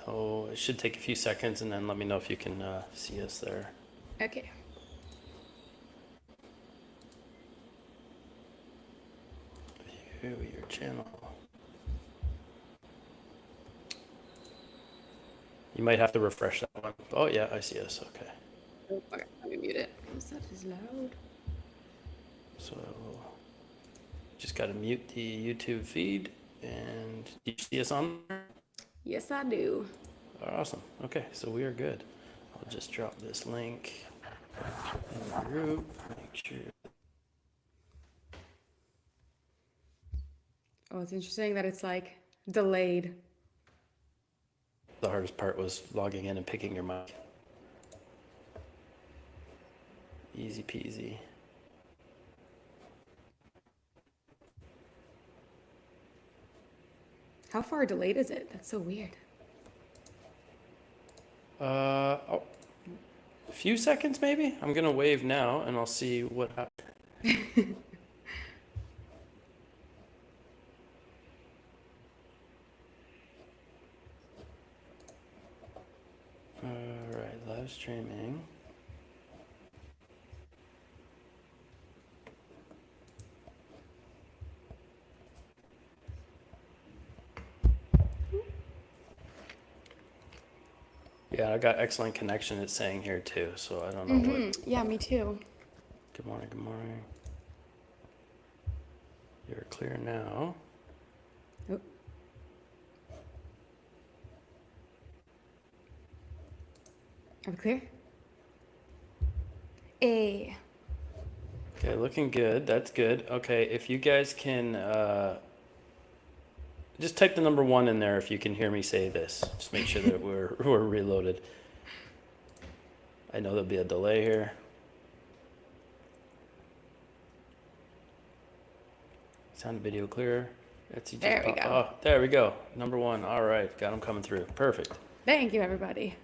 So it should take a few seconds, and then let me know if you can see us there. Okay. View your channel. You might have to refresh that one. Oh yeah, I see us. Okay. Oh, okay, let me mute it because that is loud. So just got to mute the YouTube feed, and do you see us on there? Yes, I do. Awesome. Okay, so we are good. I'll just drop this link in the group. Make sure. Oh, it's interesting that it's like delayed. The hardest part was logging in and picking your mic. Easy peasy. How far delayed is it? That's so weird. A few seconds maybe. I'm gonna wave now, and I'll see what happens. All right, live streaming. Yeah, I got excellent connection, it's saying here too, so I don't know what. Yeah, me too. Good morning, good morning. You're clear now. Oh. Are we clear? A. Okay, looking good. That's good. Okay, if you guys can just type the number 1 in there if you can hear me say this. Just make sure that we're reloaded. I know there'll be a delay here. Sound and video clear. There we go. Oh, there we go. Number 1. All right, got them coming through. Perfect. Thank you, everybody.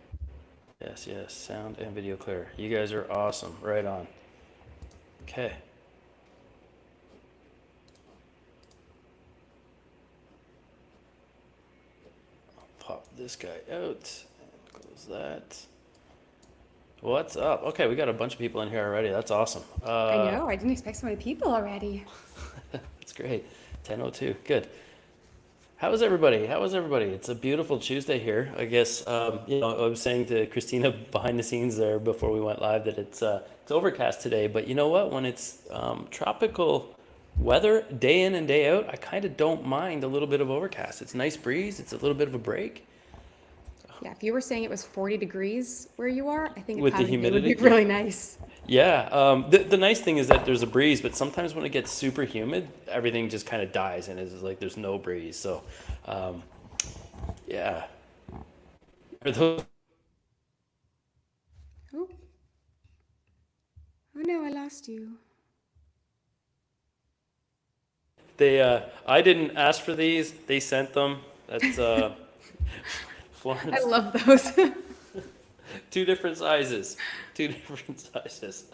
Yes, yes. Sound and video clear. You guys are awesome. Right on. Okay. I'll pop this guy out and close that. What's up? Okay, we got a bunch of people in here already. That's awesome. I know. I didn't expect so many people already. That's great. 10:02. Good. How is everybody? How is everybody? It's a beautiful Tuesday here. I guess I was saying to Christina behind the scenes there before we went live that it's overcast today. But you know what? When it's tropical weather day in and day out, I kind of don't mind a little bit of overcast. It's a nice breeze. It's a little bit of a break. Yeah, if you were saying it was 40 degrees where you are, I think With the having it would humidity? be really nice. Yeah. The nice thing is that there's a breeze, but sometimes when it gets super humid, everything just kind of dies and it's like there's no breeze. So, yeah. Are those Oh. Oh no, I lost you. I didn't ask for these. They sent them. That's Florence. I love those. Two different sizes. Two different sizes.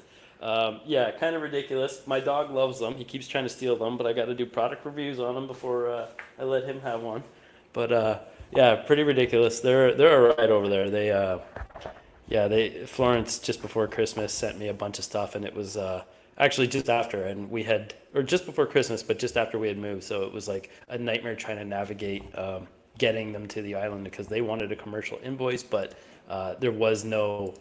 Yeah, kind of ridiculous. My dog loves them. He keeps trying to steal them, but I got to do product reviews on them before I let him have one. But yeah, pretty ridiculous. They're all right over there. Florence just before Christmas sent me a bunch of stuff, and it was actually just after, and or just before Christmas, but just after we had moved. So it was like a nightmare trying to navigate getting them to the island because they wanted a commercial invoice, but there was no,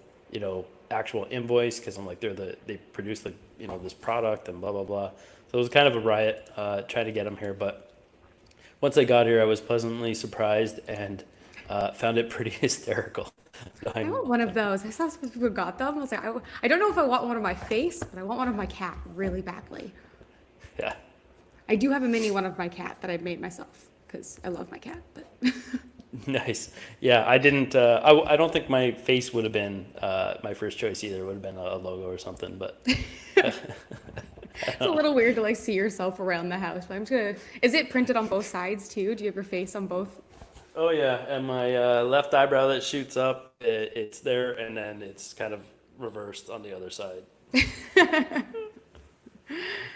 actual invoice because I'm like they produce this product and blah blah blah. So it was kind of a riot trying to get them here, but once I got here, I was pleasantly surprised and found it pretty hysterical. I want one of those. I saw some people got them. I was like, I don't know if I want one of my face, but I want one of my cat really badly. Yeah. I do have a mini one of my cat that I made myself because I love my cat. But Nice. Yeah, I didn't. I don't think my face would have been my first choice either. It would have been a logo or something. But it's a little weird to like see yourself around the house. But I'm just gonna. Is it printed on both sides too? Do you have your face on both? oh yeah, and my left eyebrow that shoots up, it's there, and then it's kind of reversed on the other side.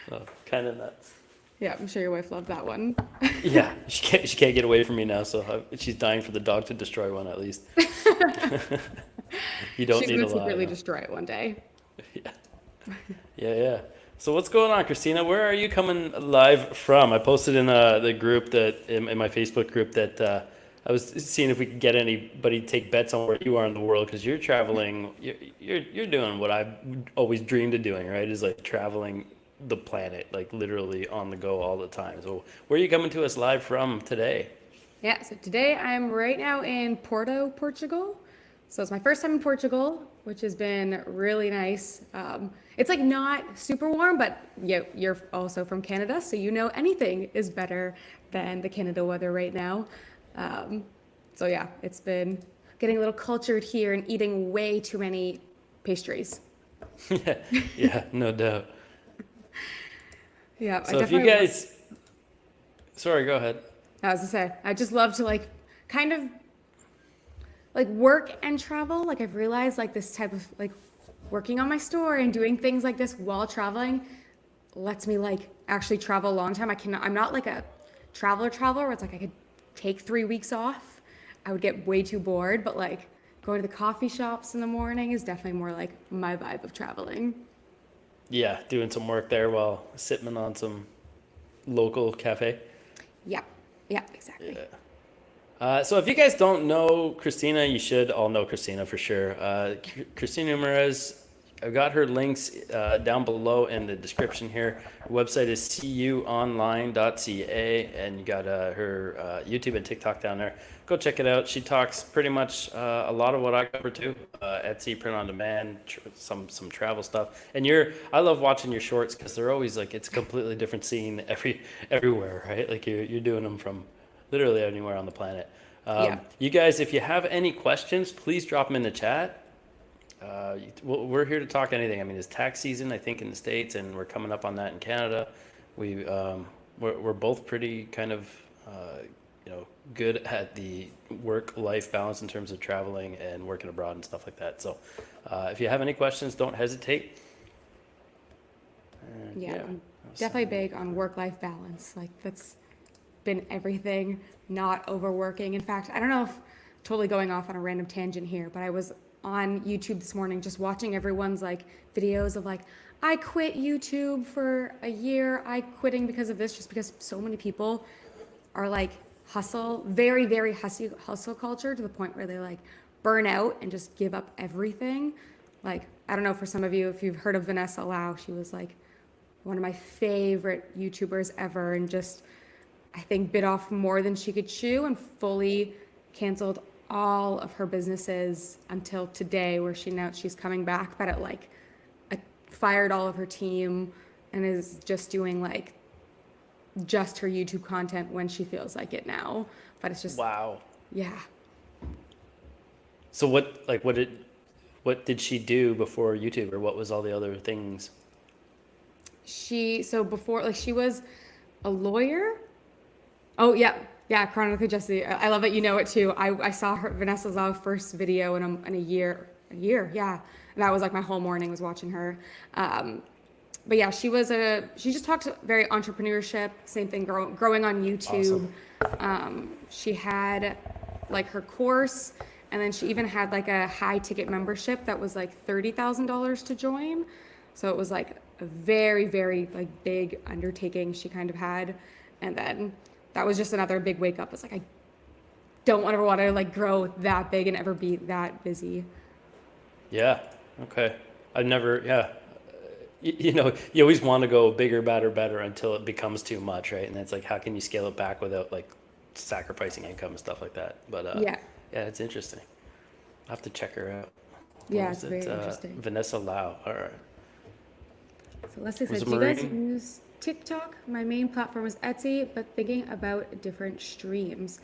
So kind of nuts. Yeah, I'm sure your wife loved that one. Yeah, she can't get away from me now, so she's dying for the dog to destroy one at least. You don't She's need gonna a lie. secretly No. destroy it one day. Yeah. Yeah. So what's going on, Christina? Where are you coming live from? I posted in the group that in my Facebook group that I was seeing if we could get anybody to take bets on where you are in the world because you're traveling. You're doing what I've always dreamed of doing, right? Is like traveling the planet, like literally on the go all the time. So where are you coming to us live from today? Yeah, so today I'm right now in Porto, Portugal. So it's my first time in Portugal, which has been really nice. It's like not super warm, but you're also from Canada, so you know anything is better than the Canada weather right now. So yeah, it's been getting a little cultured here and eating way too many pastries. Yeah, no doubt. Yeah, I So if you definitely. guys, sorry, go ahead. I was to say, I just love to like kind of like work and travel. Like I've realized like this type of like working on my store and doing things like this while traveling lets me like actually travel a long time. I'm not like a traveler where it's like I could take 3 weeks off. I would get way too bored, but like going to the coffee shops in the morning is definitely more like my vibe of traveling. Yeah, doing some work there while sipping on some local cafe. Yeah. Yeah, exactly. Yeah. So if you guys don't know Christina, you should all know Christina for sure. Christina Umerez, I've got her links down below in the description here. Her website is cuonline.ca, and you got her YouTube and TikTok down there. Go check it out. She talks pretty much a lot of what I cover too. Etsy, print on demand, some travel stuff. And I love watching your shorts because they're always like it's a completely different scene everywhere, right? Like you're doing them from literally anywhere on the planet. Yeah. You guys, if you have any questions, please drop them in the chat. We're here to talk anything. I mean, it's tax season, I think, in the States, and we're coming up on that in Canada. We're both pretty kind of, good at the work-life balance in terms of traveling and working abroad and stuff like that. So if you have any questions, don't hesitate. And Yeah, I'm definitely big on work-life balance. Like that's been everything, not overworking. In fact, I don't know if totally going off on a random tangent here, but I was on YouTube this morning just watching everyone's like videos of like, I quit YouTube for a year, I quitting because of this, just because so many people are like very, very hustle culture to the point where they like burn out and just give up everything. Like, I don't know for some of you, if you've heard of Vanessa Lau, she was like one of my favorite YouTubers ever and just, I think, bit off more than she could chew and fully canceled all of her businesses until today, where she's coming back, but fired all of her team and is just doing like just her YouTube content when she feels like it now. But it's just wow. Yeah. So what did she do before YouTube, or what was all the other things? Before like she was a lawyer. Oh yeah, Chronically Jesse. I love that you know it too. I saw her Vanessa Lau first video in a year, yeah. And that was like my whole morning was watching her. But yeah, she just talked very entrepreneurship, same thing, growing on YouTube. Awesome. She had like her course, and then she even had like a high ticket membership that was like $30,000 to join. So it was like a very, very like big undertaking she kind of had. And then that was just another big wake up. It's like, I don't ever want to like grow that big and ever be that busy. Yeah. Okay. You always want to go bigger, better until it becomes too much, right? And it's like, how can you scale it back without like sacrificing income and stuff like that? But yeah, it's interesting. I'll have to check her out. It's very interesting. Vanessa Lau. All right. So Leslie said, do you guys use TikTok? My main platform is Etsy, but thinking about different streams.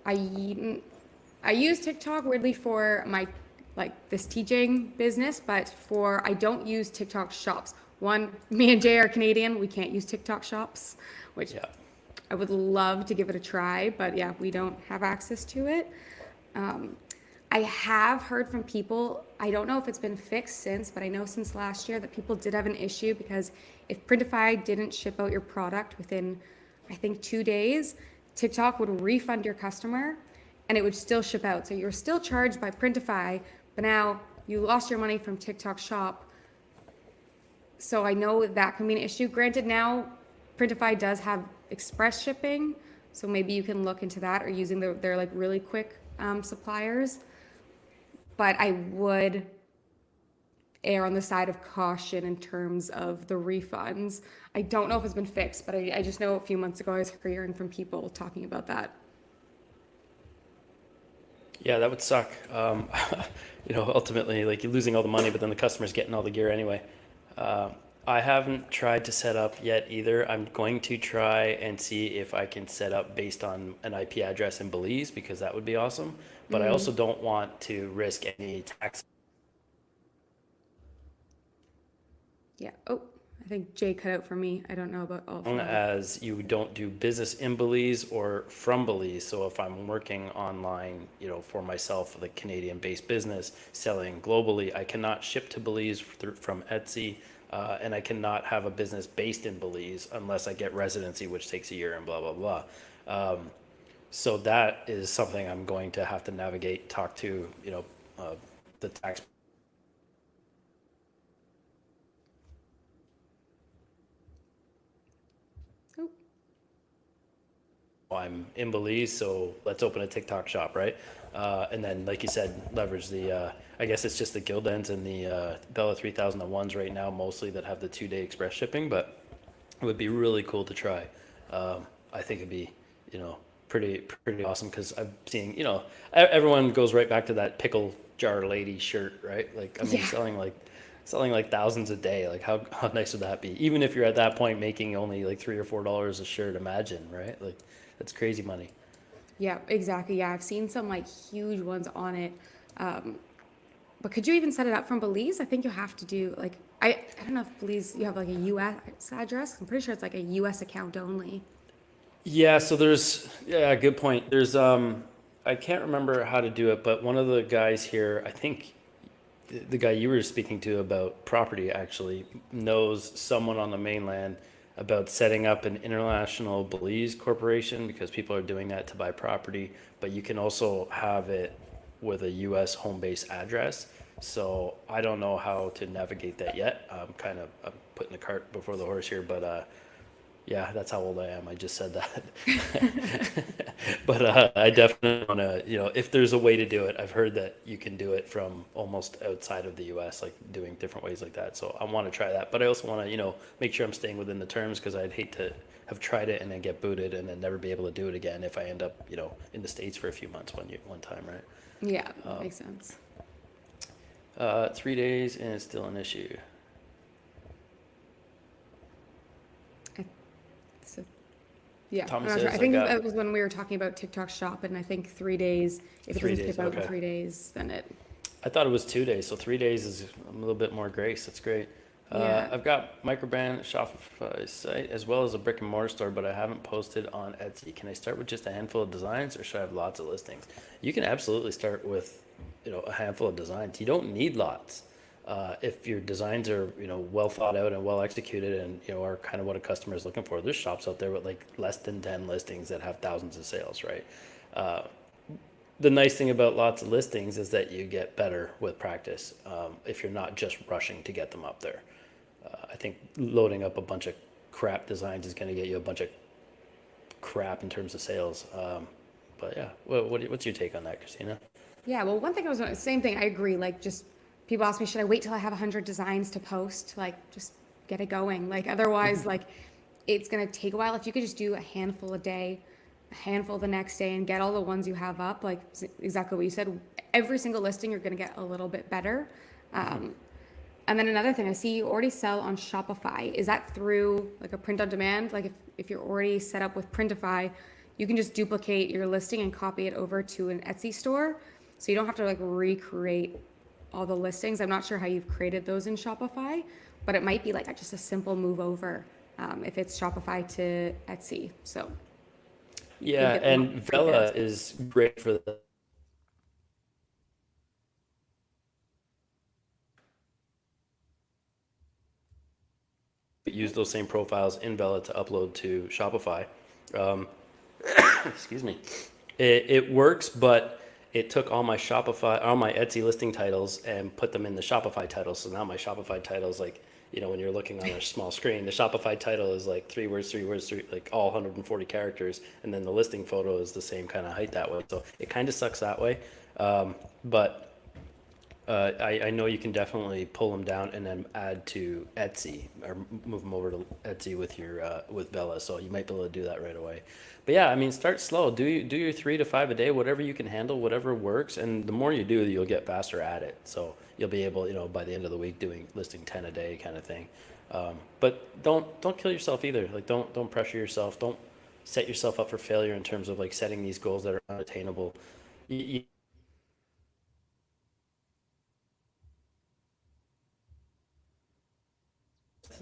I use TikTok weirdly for my this teaching business, but I don't use TikTok shops. One, me and Jay are Canadian. We can't use TikTok shops, which I would love to give it a try, but yeah, we don't have access to it. I have heard from people, I don't know if it's been fixed since, but I know since last year that people did have an issue because if Printify didn't ship out your product within, I think, 2 days, TikTok would refund your customer and it would still ship out. So you're still charged by Printify, but now you lost your money from TikTok Shop. So I know that can be an issue. Granted, now Printify does have express shipping, so maybe you can look into that or using their like really quick suppliers. But I would err on the side of caution in terms of the refunds. I don't know if it's been fixed, but I just know a few months ago I was hearing from people talking about that. Yeah, that would suck. Ultimately, like you're losing all the money, but then the customer's getting all the gear anyway. Uh, I haven't tried to set up yet either. I'm going to try and see if I can set up based on an IP address in Belize because that would be awesome. But I also don't want to risk any tax Yeah. Oh, I think Jay cut out for me. I don't know about all of that. as you don't do business in Belize or from Belize. So if I'm working online, for myself, like Canadian-based business selling globally, I cannot ship to Belize from Etsy, and I cannot have a business based in Belize unless I get residency, which takes a year and blah blah blah. So that is something I'm going to have to navigate, talk to, the tax. Oh, I'm in Belize, so let's open a TikTok shop, right? And then, like you said, leverage I guess it's just the Gildens and the Bella 3001s right now, mostly that have the 2-day express shipping, but it would be really cool to try. I think it'd be, pretty awesome because I'm seeing, everyone goes right back to that pickle jar lady shirt, right? Like, I mean, yeah. selling like thousands a day. Like, how nice would that be? Even if you're at that point making only like $3 or $4 a shirt, imagine, right? Like, that's crazy money. Yeah, exactly. Yeah, I've seen some like huge ones on it. Um, but could you even set it up from Belize? I think you have to do like I don't know if Belize you have like a US address. I'm pretty sure it's like a US account only. Yeah, so yeah, good point. I can't remember how to do it, but one of the guys here, I think the guy you were speaking to about property actually knows someone on the mainland about setting up an international Belize corporation because people are doing that to buy property, but you can also have it with a US home base address. So I don't know how to navigate that yet. I'm putting the cart before the horse here, but yeah, that's how old I am. I just said that. But I definitely want to, if there's a way to do it, I've heard that you can do it from almost outside of the US, like doing different ways like that. So I want to try that. But I also want to, make sure I'm staying within the terms because I'd hate to have tried it and then get booted and then never be able to do it again if I end up, in the States for a few months one time, right? Yeah, that makes sense. 3 days and it's still an issue. I, so, yeah, I'm Thomas not sure. says I think that was when we were talking about TikTok Shop, and I think 3 days. If it 3 doesn't days, ship out in okay. 3 days, then it. I thought it was 2 days, so 3 days is a little bit more grace. That's great. Yeah. I've got microbrand Shopify site as well as a brick and mortar store, but I haven't posted on Etsy. Can I start with just a handful of designs, or should I have lots of listings? You can absolutely start with, a handful of designs. You don't need lots. If your designs are, well thought out and well executed, and are kind of what a customer is looking for. There's shops out there with like less than 10 listings that have thousands of sales, right? The nice thing about lots of listings is that you get better with practice if you're not just rushing to get them up there. I think loading up a bunch of crap designs is going to get you a bunch of crap in terms of sales. But yeah, what's your take on that, Christina? Yeah, well, one thing same thing. I agree. Like, just people ask me, should I wait till I have 100 designs to post? Like, just get it going. Like, otherwise, like, it's gonna take a while. If you could just do a handful a day, a handful the next day, and get all the ones you have up, like exactly what you said. Every single listing, you're gonna get a little bit better. And then another thing, I see you already sell on Shopify. Is that through like a print on demand? Like, if you're already set up with Printify, you can just duplicate your listing and copy it over to an Etsy store. So you don't have to like recreate all the listings. I'm not sure how you've created those in Shopify, but it might be like just a simple move over if it's Shopify to Etsy. So you Yeah, get them up and pretty Vela fast. is great for the those same profiles in Vela to upload to Shopify. Excuse me. It works, but it took all my Etsy listing titles and put them in the Shopify titles. So now my Shopify title is like, when you're looking on a small screen, the Shopify title is like 3 words, like all 140 characters. And then the listing photo is the same kind of height that way. So it kind of sucks that way. But I know you can definitely pull them down and then add to Etsy or move them over to Etsy with your with Vela. So you might be able to do that right away. But yeah, I mean, start slow. Do your 3 to 5 a day, whatever you can handle, whatever works. And the more you do, you'll get faster at it. So you'll be able, by the end of the week, listing 10 a day kind of thing. But don't kill yourself either. Like don't pressure yourself. Don't set yourself up for failure in terms of like setting these goals that are unattainable.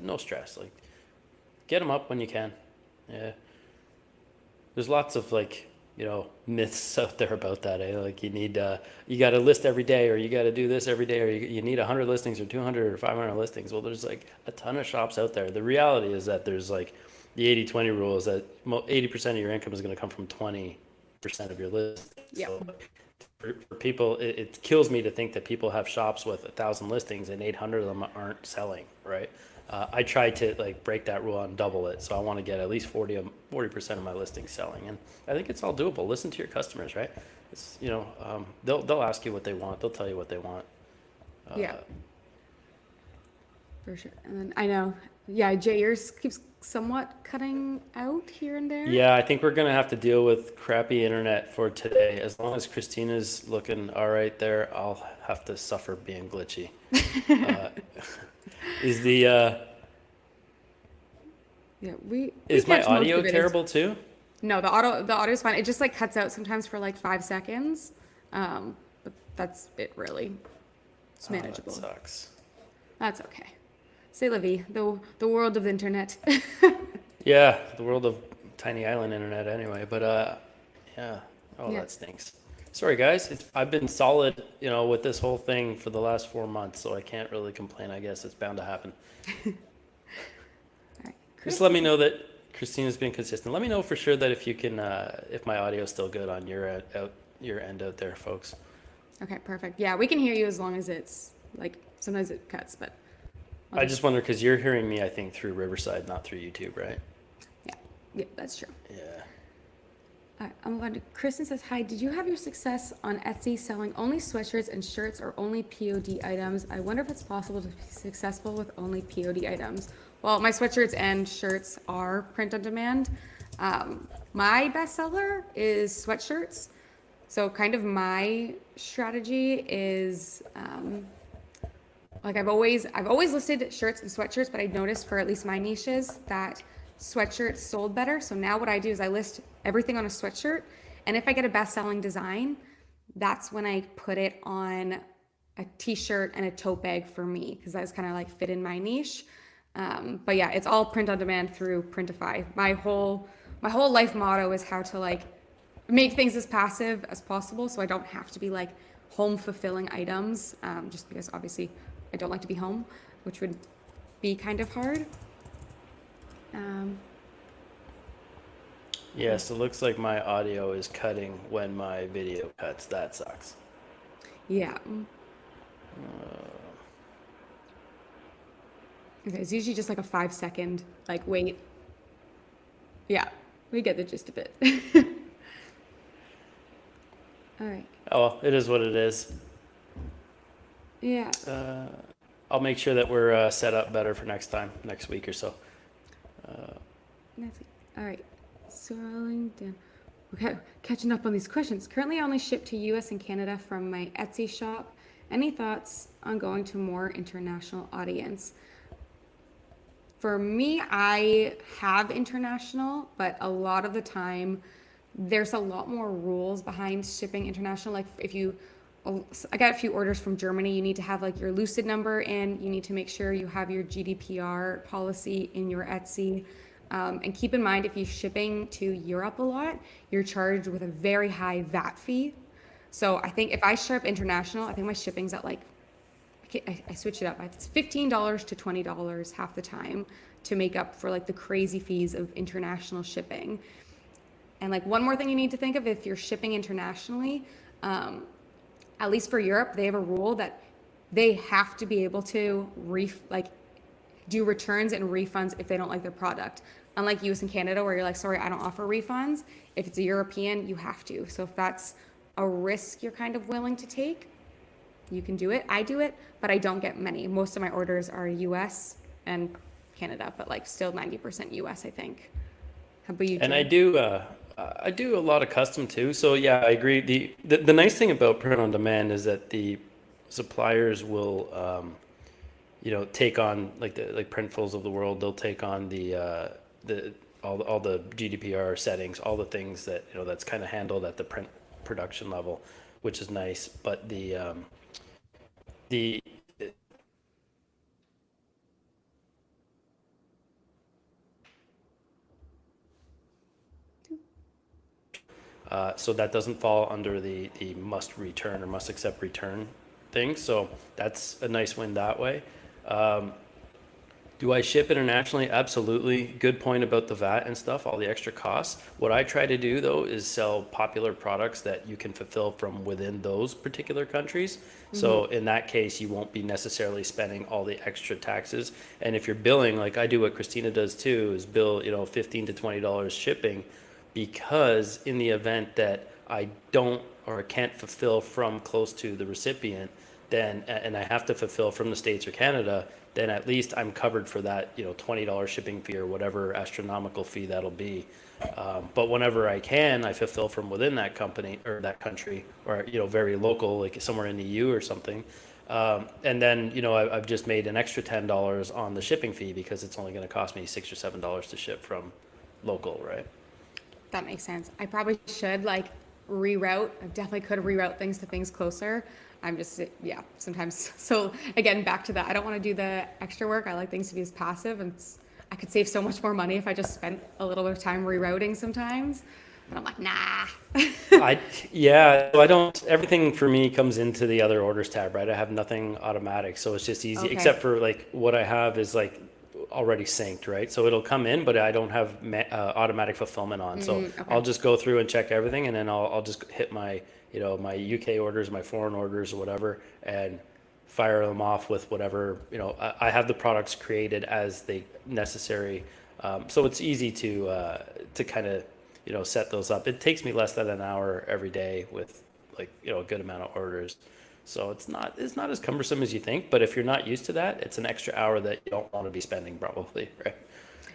No stress. Like get them up when you can. Yeah. There's lots of myths out there about that. Like you got to list every day, or you got to do this every day, or you need 100 listings or 200 or 500 listings. Well, there's like a ton of shops out there. The reality is that there's like the 80-20 rule is that 80% of your income is going to come from 20% of your listings. Yeah. So for people, it kills me to think that people have shops with 1,000 listings and 800 of them aren't selling, right? I try to break that rule and double it. So I want to get at least 40% of my listings selling. And I think it's all doable. Listen to your customers, right? It's, they'll ask you what they want. They'll tell you what they want. Yeah. For sure. And then I know, Jay, yours keeps somewhat cutting out here and there. Yeah, I think we're going to have to deal with crappy internet for today. As long as Christina's looking all right there, I'll have to suffer being glitchy. Is my audio terrible too? No, the audio is fine. It just cuts out sometimes for 5 seconds. But that's it really. It's manageable. That sucks. That's okay. C'est la vie, the world of the internet. Yeah, the world of tiny island internet anyway. But yeah. That stinks. Sorry guys, I've been solid, with this whole thing for the last 4 months, so I can't really complain. I guess it's bound to happen. All right, just let me know that Christina's been consistent. Let me know for sure that if you can, if my audio is still good on your end out there, folks. Okay, perfect. Yeah, we can hear you as long as it's sometimes it cuts, but. I just wonder because you're hearing me, I think, through Riverside, not through YouTube, right? Yeah, that's true. Yeah. All right, I'm going to. Kristen says, "Hi, did you have your success on Etsy selling only sweatshirts and shirts or only POD items? I wonder if it's possible to be successful with only POD items." Well, my sweatshirts and shirts are print on demand. My bestseller is sweatshirts. So kind of my strategy is I've always listed shirts and sweatshirts, but I noticed for at least my niches that sweatshirts sold better. So now what I do is I list everything on a sweatshirt, and if I get a best-selling design, that's when I put it on a t-shirt and a tote bag for me, because that's kind of fit in my niche. But yeah, it's all print on demand through Printify. My whole life motto is how to make things as passive as possible, so I don't have to be home fulfilling items, just because obviously I don't like to be home, which would be kind of hard. Yes, it looks like my audio is cutting when my video cuts. That sucks. Yeah. Okay, it's usually just a 5 second wait. Yeah, we get the gist of it. All right. Oh, well, it is what it is. Yeah. I'll make sure that we're set up better for next week or so. All right. Scrolling down. Okay, catching up on these questions. Currently, I only ship to US and Canada from my Etsy shop. Any thoughts on going to more international audience? For me, I have international, but a lot of the time, there's a lot more rules behind shipping international. I got a few orders from Germany. You need to have your Lucid number in. You need to make sure you have your GDPR policy in your Etsy. And keep in mind, if you're shipping to Europe a lot, you're charged with a very high VAT fee. So I think if I ship international, I think my shipping's at I switch it up. It's $15 to $20 half the time, to make up for like the crazy fees of international shipping. And like one more thing you need to think of if you're shipping internationally, at least for Europe, they have a rule that they have to be able to do returns and refunds if they don't like their product. Unlike US and Canada, where you're like, sorry, I don't offer refunds. If it's a European, you have to. So if that's a risk you're kind of willing to take, you can do it. I do it, but I don't get many. Most of my orders are US and Canada, but like still 90% US, I think. How about you, And Jay? I do a lot of custom too. So yeah, I agree. The nice thing about print on demand is that the suppliers will, take on like Printfuls of the world. They'll take on all the GDPR settings, all the things that that's kind of handled at the print production level, which is nice. But the so that doesn't fall under the must return or must accept return thing. So that's a nice win that way. Um, Do I ship internationally? Absolutely. Good point about the VAT and stuff, all the extra costs. What I try to do though is sell popular products that you can fulfill from within those particular countries. So in that case, you won't be necessarily spending all the extra taxes. And if you're billing, like I do what Christina does too, is bill, $15 to $20 shipping, because in the event that I don't or can't fulfill from close to the recipient, then, and I have to fulfill from the States or Canada, then at least I'm covered for that, $20 shipping fee or whatever astronomical fee that'll be. But whenever I can, I fulfill from within that company or that country, or, very local, like somewhere in the EU or something. And then, I've just made an extra $10 on the shipping fee because it's only going to cost me $6 or $7 to ship from local, right? That makes sense. I probably should like reroute. I definitely could reroute things to things closer. I'm just, yeah, sometimes. So again, back to that. I don't want to do the extra work. I like things to be as passive, and I could save so much more money if I just spent a little bit of time rerouting sometimes. But I'm like, nah. Yeah, so I don't, everything for me comes into the other orders tab, right? I have nothing automatic, so it's just easy, Okay. except for like what I have is like already synced, right? So it'll come in, but I don't have automatic fulfillment on. So Okay. I'll just go through and check everything, and then I'll just hit my, my UK orders, my foreign orders or whatever, and fire them off with whatever, I have the products created as they necessary. So it's easy to kind of, set those up. It takes me less than an hour every day with like, a good amount of orders. So it's not as cumbersome as you think, but if you're not used to that, it's an extra hour that you don't want to be spending probably, right?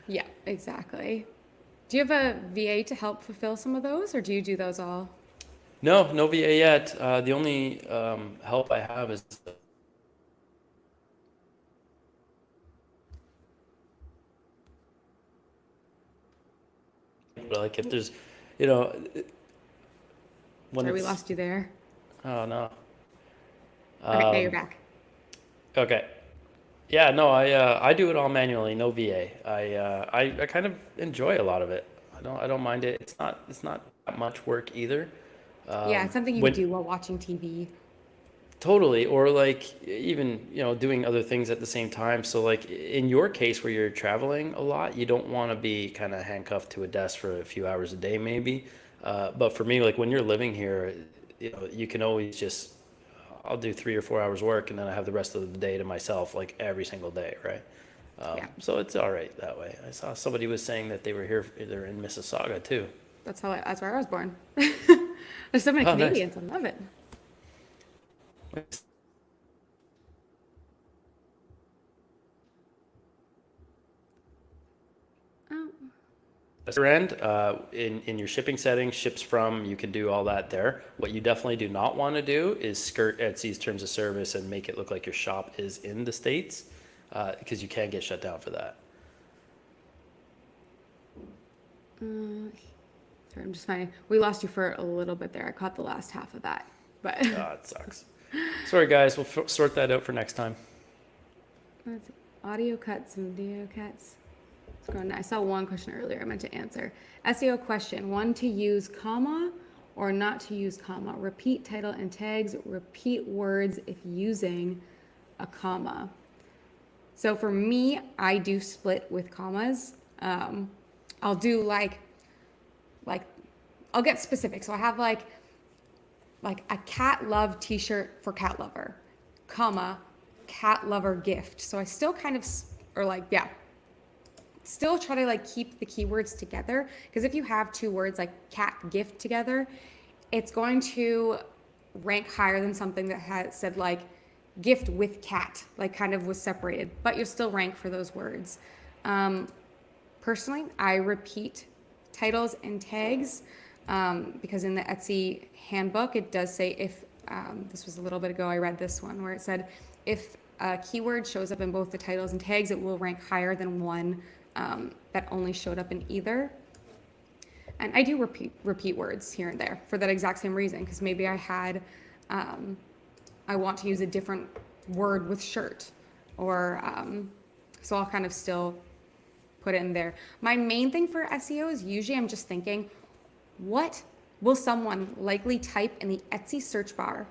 Yeah, exactly. Do you have a VA to help fulfill some of those, or do you do those all? No VA yet. The only help I have is like if there's, you know, when Sorry, we it's, lost you there. oh no. Okay, now you're Um, back. okay. Yeah, no, I do it all manually, no VA. I kind of enjoy a lot of it. I don't mind it. It's not that much work either. Yeah, it's something you could When do while watching TV. Totally, or like even, doing other things at the same time. So like in your case where you're traveling a lot, you don't want to be kind of handcuffed to a desk for a few hours a day maybe. But for me, like when you're living here, you can always just, I'll do 3 or 4 hours work and then I have the rest of the day to myself like every single day, right? Yeah, So it's all right that way. I saw somebody was saying that they're in Mississauga too. that's where I was born. There's so many Oh, nice. Canadians. I love it. Oh, That's your end. In your shipping settings, ships from, you can do all that there. What you definitely do not want to do is skirt Etsy's terms of service and make it look like your shop is in the States, because you can get shut down for that. sorry, I'm just finding. We lost you for a little bit there. I caught the last half of that, but Oh, it sucks. Sorry, guys. We'll sort that out for next time. let's see. Audio cuts and video cuts. Scroll down. I saw one question earlier I meant to answer. SEO question: one to use comma or not to use comma. Repeat title and tags. Repeat words if using a comma. So for me, I do split with commas. I'll do like I'll get specific. So I have like a cat love t-shirt for cat lover, comma, cat lover gift. So I still kind of, or like, yeah, still try to like keep the keywords together, because if you have two words like cat gift together, it's going to rank higher than something that had said like gift with cat, like kind of was separated, but you'll still rank for those words. Personally, I repeat titles and tags, because in the Etsy handbook, it does say if, this was a little bit ago, I read this one where it said if a keyword shows up in both the titles and tags, it will rank higher than one that only showed up in either. And I do repeat words here and there for that exact same reason, because maybe I had, I want to use a different word with shirt, or so I'll kind of still put it in there. My main thing for SEO is usually I'm just thinking, what will someone likely type in the Etsy search bar?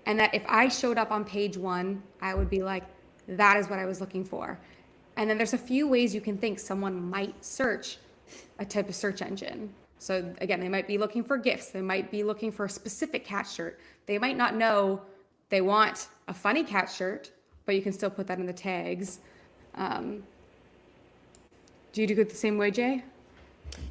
And that if I showed up on page 1, I would be like, that is what I was looking for. And then there's a few ways you can think someone might search a type of search engine. So again, they might be looking for gifts. They might be looking for a specific cat shirt. They might not know they want a funny cat shirt, but you can still put that in the tags. Do you do it the same way, Jay?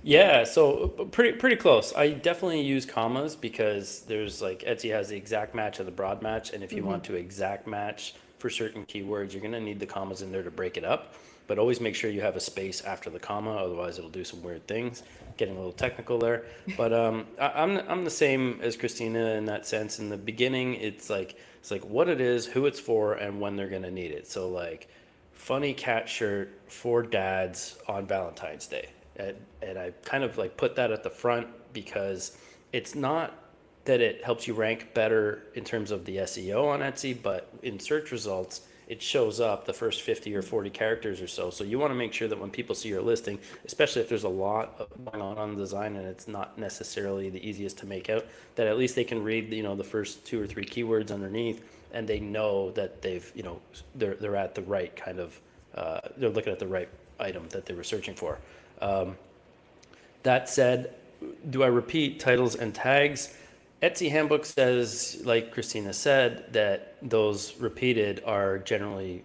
Yeah, so pretty close. I definitely use commas because there's like Etsy has the exact match of the broad match, and if you want to exact match for certain keywords, you're gonna need the commas in there to break it up. But always make sure you have a space after the comma, otherwise it'll do some weird things. Getting a little technical there, but I'm the same as Christina in that sense. In the beginning, it's like what it is, who it's for, and when they're gonna need it. So like funny cat shirt for dads on Valentine's Day. And I kind of like put that at the front because it's not that it helps you rank better in terms of the SEO on Etsy, but in search results, it shows up the first 50 or 40 characters or so. So you want to make sure that when people see your listing, especially if there's a lot going on the design and it's not necessarily the easiest to make out, that at least they can read, the first 2 or 3 keywords underneath, and they know that they've, they're at the right kind of, they're looking at the right item that they were searching for. That said, do I repeat titles and tags? Etsy handbook says, like Christina said, that those repeated are generally,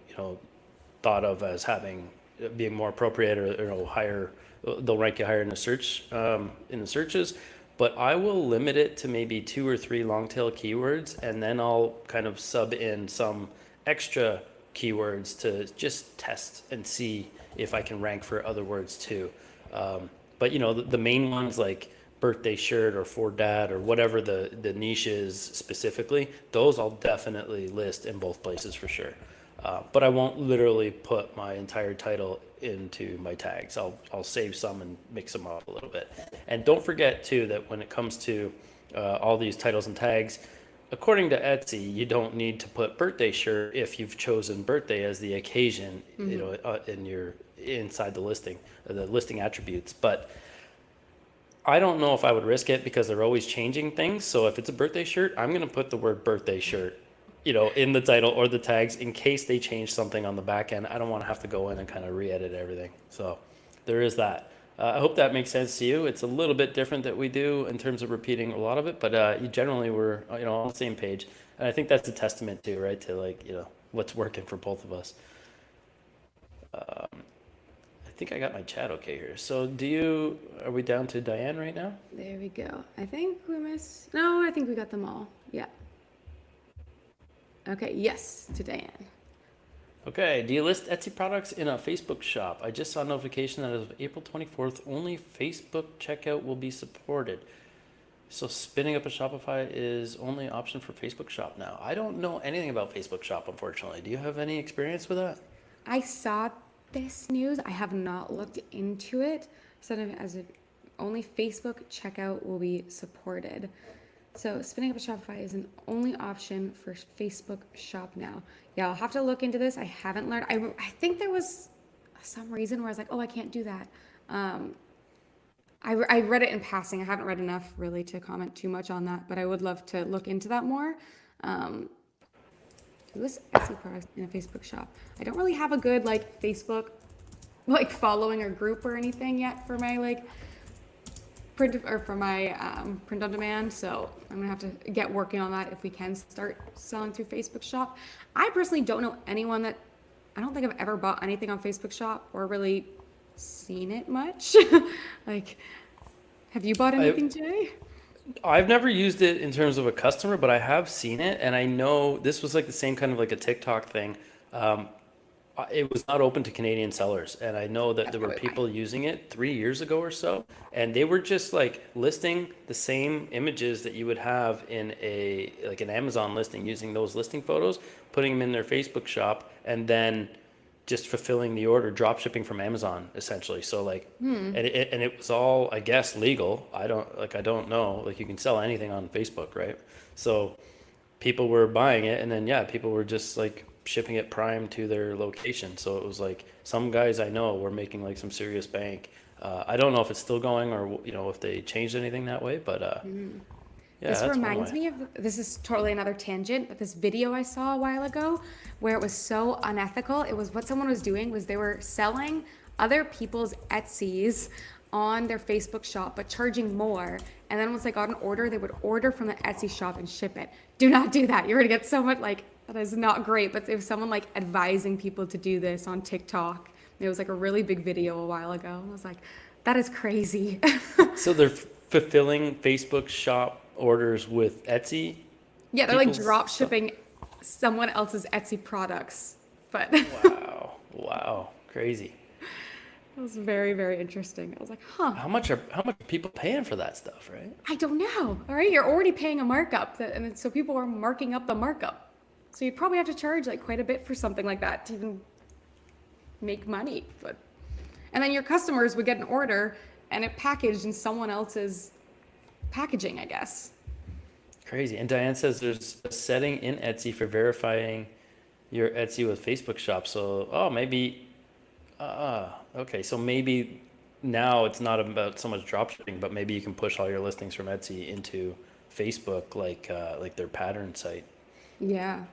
thought of as being more appropriate, or higher. They'll rank you higher in the searches. But I will limit it to maybe 2 or 3 long tail keywords, and then I'll kind of sub in some extra keywords to just test and see if I can rank for other words too. But the main ones like birthday shirt or for dad or whatever the niche is specifically, those I'll definitely list in both places for sure. But I won't literally put my entire title into my tags. I'll save some and mix them up a little bit. And don't forget too that when it comes to all these titles and tags, according to Etsy, you don't need to put birthday shirt if you've chosen birthday as the occasion, in your inside the listing attributes. But I don't know if I would risk it because they're always changing things. So if it's a birthday shirt, I'm going to put the word birthday shirt, in the title or the tags in case they change something on the back end. I don't want to have to go in and kind of re-edit everything. So there is that. I hope that makes sense to you. It's a little bit different that we do in terms of repeating a lot of it, but generally we're on the same page. And I think that's a testament to, right, to what's working for both of us. I think I got my chat okay here. So are we down to Diane right now? There we go. I think we got them all. Yeah. Okay, yes, to Diane. Okay, do you list Etsy products in a Facebook shop? I just saw a notification that as of April 24th, only Facebook checkout will be supported. So spinning up a Shopify is only an option for Facebook shop now. I don't know anything about Facebook shop, unfortunately. Do you have any experience with that? I saw this news. I have not looked into it. So only Facebook checkout will be supported. So spinning up a Shopify is an only option for Facebook shop now. Yeah, I'll have to look into this. I haven't learned. I think there was some reason where I was like, oh, I can't do that. I read it in passing. I haven't read enough really to comment too much on that, but I would love to look into that more. Who's Etsy products in a Facebook shop? I don't really have a good like Facebook like following or group or anything yet for my like print on demand. So I'm gonna have to get working on that if we can start selling through Facebook shop. I personally don't know anyone that, I don't think I've ever bought anything on Facebook shop or really seen it much. Like, have you bought I, anything, Jay? I've never used it in terms of a customer, but I have seen it, and I know this was like the same kind of like a TikTok thing. Um, it was not open to Canadian sellers, and I know that That's there were probably why. people using it 3 years ago or so, and they were just like listing the same images that you would have in a like an Amazon listing, using those listing photos, putting them in their Facebook shop, and then just fulfilling the order, drop shipping from Amazon essentially. So like, and it was all, I guess, legal. I don't know. Like you can sell anything on Facebook, right? So people were buying it, and then yeah, people were just like shipping it prime to their location. So it was like some guys I know were making like some serious bank. I don't know if it's still going or if they changed anything that way, but yeah, This that's one reminds way. me of, this is totally another tangent, but this video I saw a while ago where it was so unethical. It was what someone was doing was they were selling other people's Etsy's on their Facebook shop, but charging more. And then once they got an order, they would order from the Etsy shop and ship it. Do not do that. You're gonna get so much like, that is not great. But there was someone like advising people to do this on TikTok. It was like a really big video a while ago. I was like, that is crazy. So they're fulfilling Facebook shop orders with Etsy Yeah, they're like people's drop stuff. shipping someone else's Etsy products. But Wow. Wow. Crazy. it was very, very interesting. I was like, huh, How much are people paying for that stuff, right? I don't know. All right, you're already paying a markup, and so people are marking up the markup. So you'd probably have to charge like quite a bit for something like that to even make money. But and then your customers would get an order and it packaged in someone else's packaging, I guess. Crazy. And Diane says there's a setting in Etsy for verifying your Etsy with Facebook shop. So, oh, maybe, okay. So maybe now it's not about so much drop shipping, but maybe you can push all your listings from Etsy into Facebook, like their pattern site. Yeah.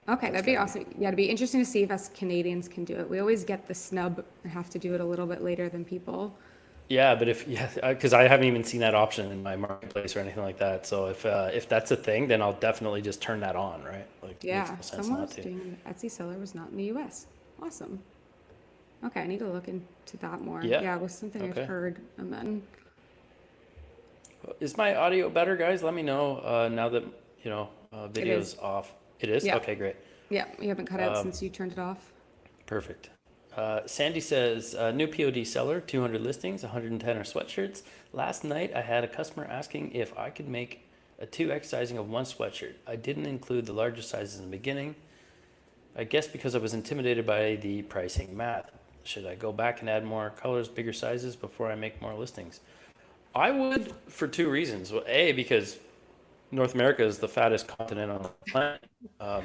Okay, That's that'd be gotta be. awesome. Yeah, it'd be interesting to see if us Canadians can do it. We always get the snub and have to do it a little bit later than people. Yeah, but yeah, because I haven't even seen that option in my marketplace or anything like that. So if that's a thing, then I'll definitely just turn that on, right? Like, makes Yeah, no sense someone not was to. doing an Etsy seller was not in the US. Awesome. Okay, I need to look into that more. Yeah. Yeah, it was something I've Okay. heard. And then, Is my audio better, guys? Let me know now that it is. video's off. It is? Yeah, Okay, great. yeah, you haven't cut out since you turned it off. Perfect. Sandy says, new POD seller, 200 listings, 110 are sweatshirts. Last night I had a customer asking if I could make a 2X sizing of one sweatshirt. I didn't include the larger sizes in the beginning, I guess because I was intimidated by the pricing math. Should I go back and add more colors, bigger sizes before I make more listings? I would for two reasons. Well, A, because North America is the fattest continent on the planet,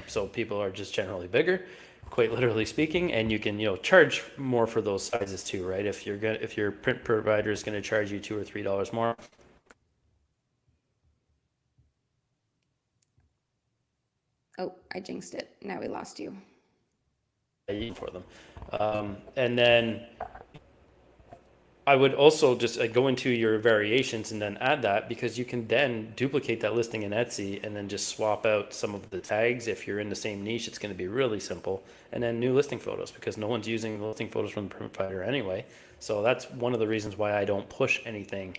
so people are just generally bigger, quite literally speaking, and you can charge more for those sizes too, right? If your print provider is gonna charge you $2 or $3 more Oh, I jinxed it. Now we lost you. for them, and then I would also just go into your variations and then add that, because you can then duplicate that listing in Etsy and then just swap out some of the tags. If you're in the same niche, it's going to be really simple. And then new listing photos, because no one's using the listing photos from the print provider anyway. So that's one of the reasons why I don't push anything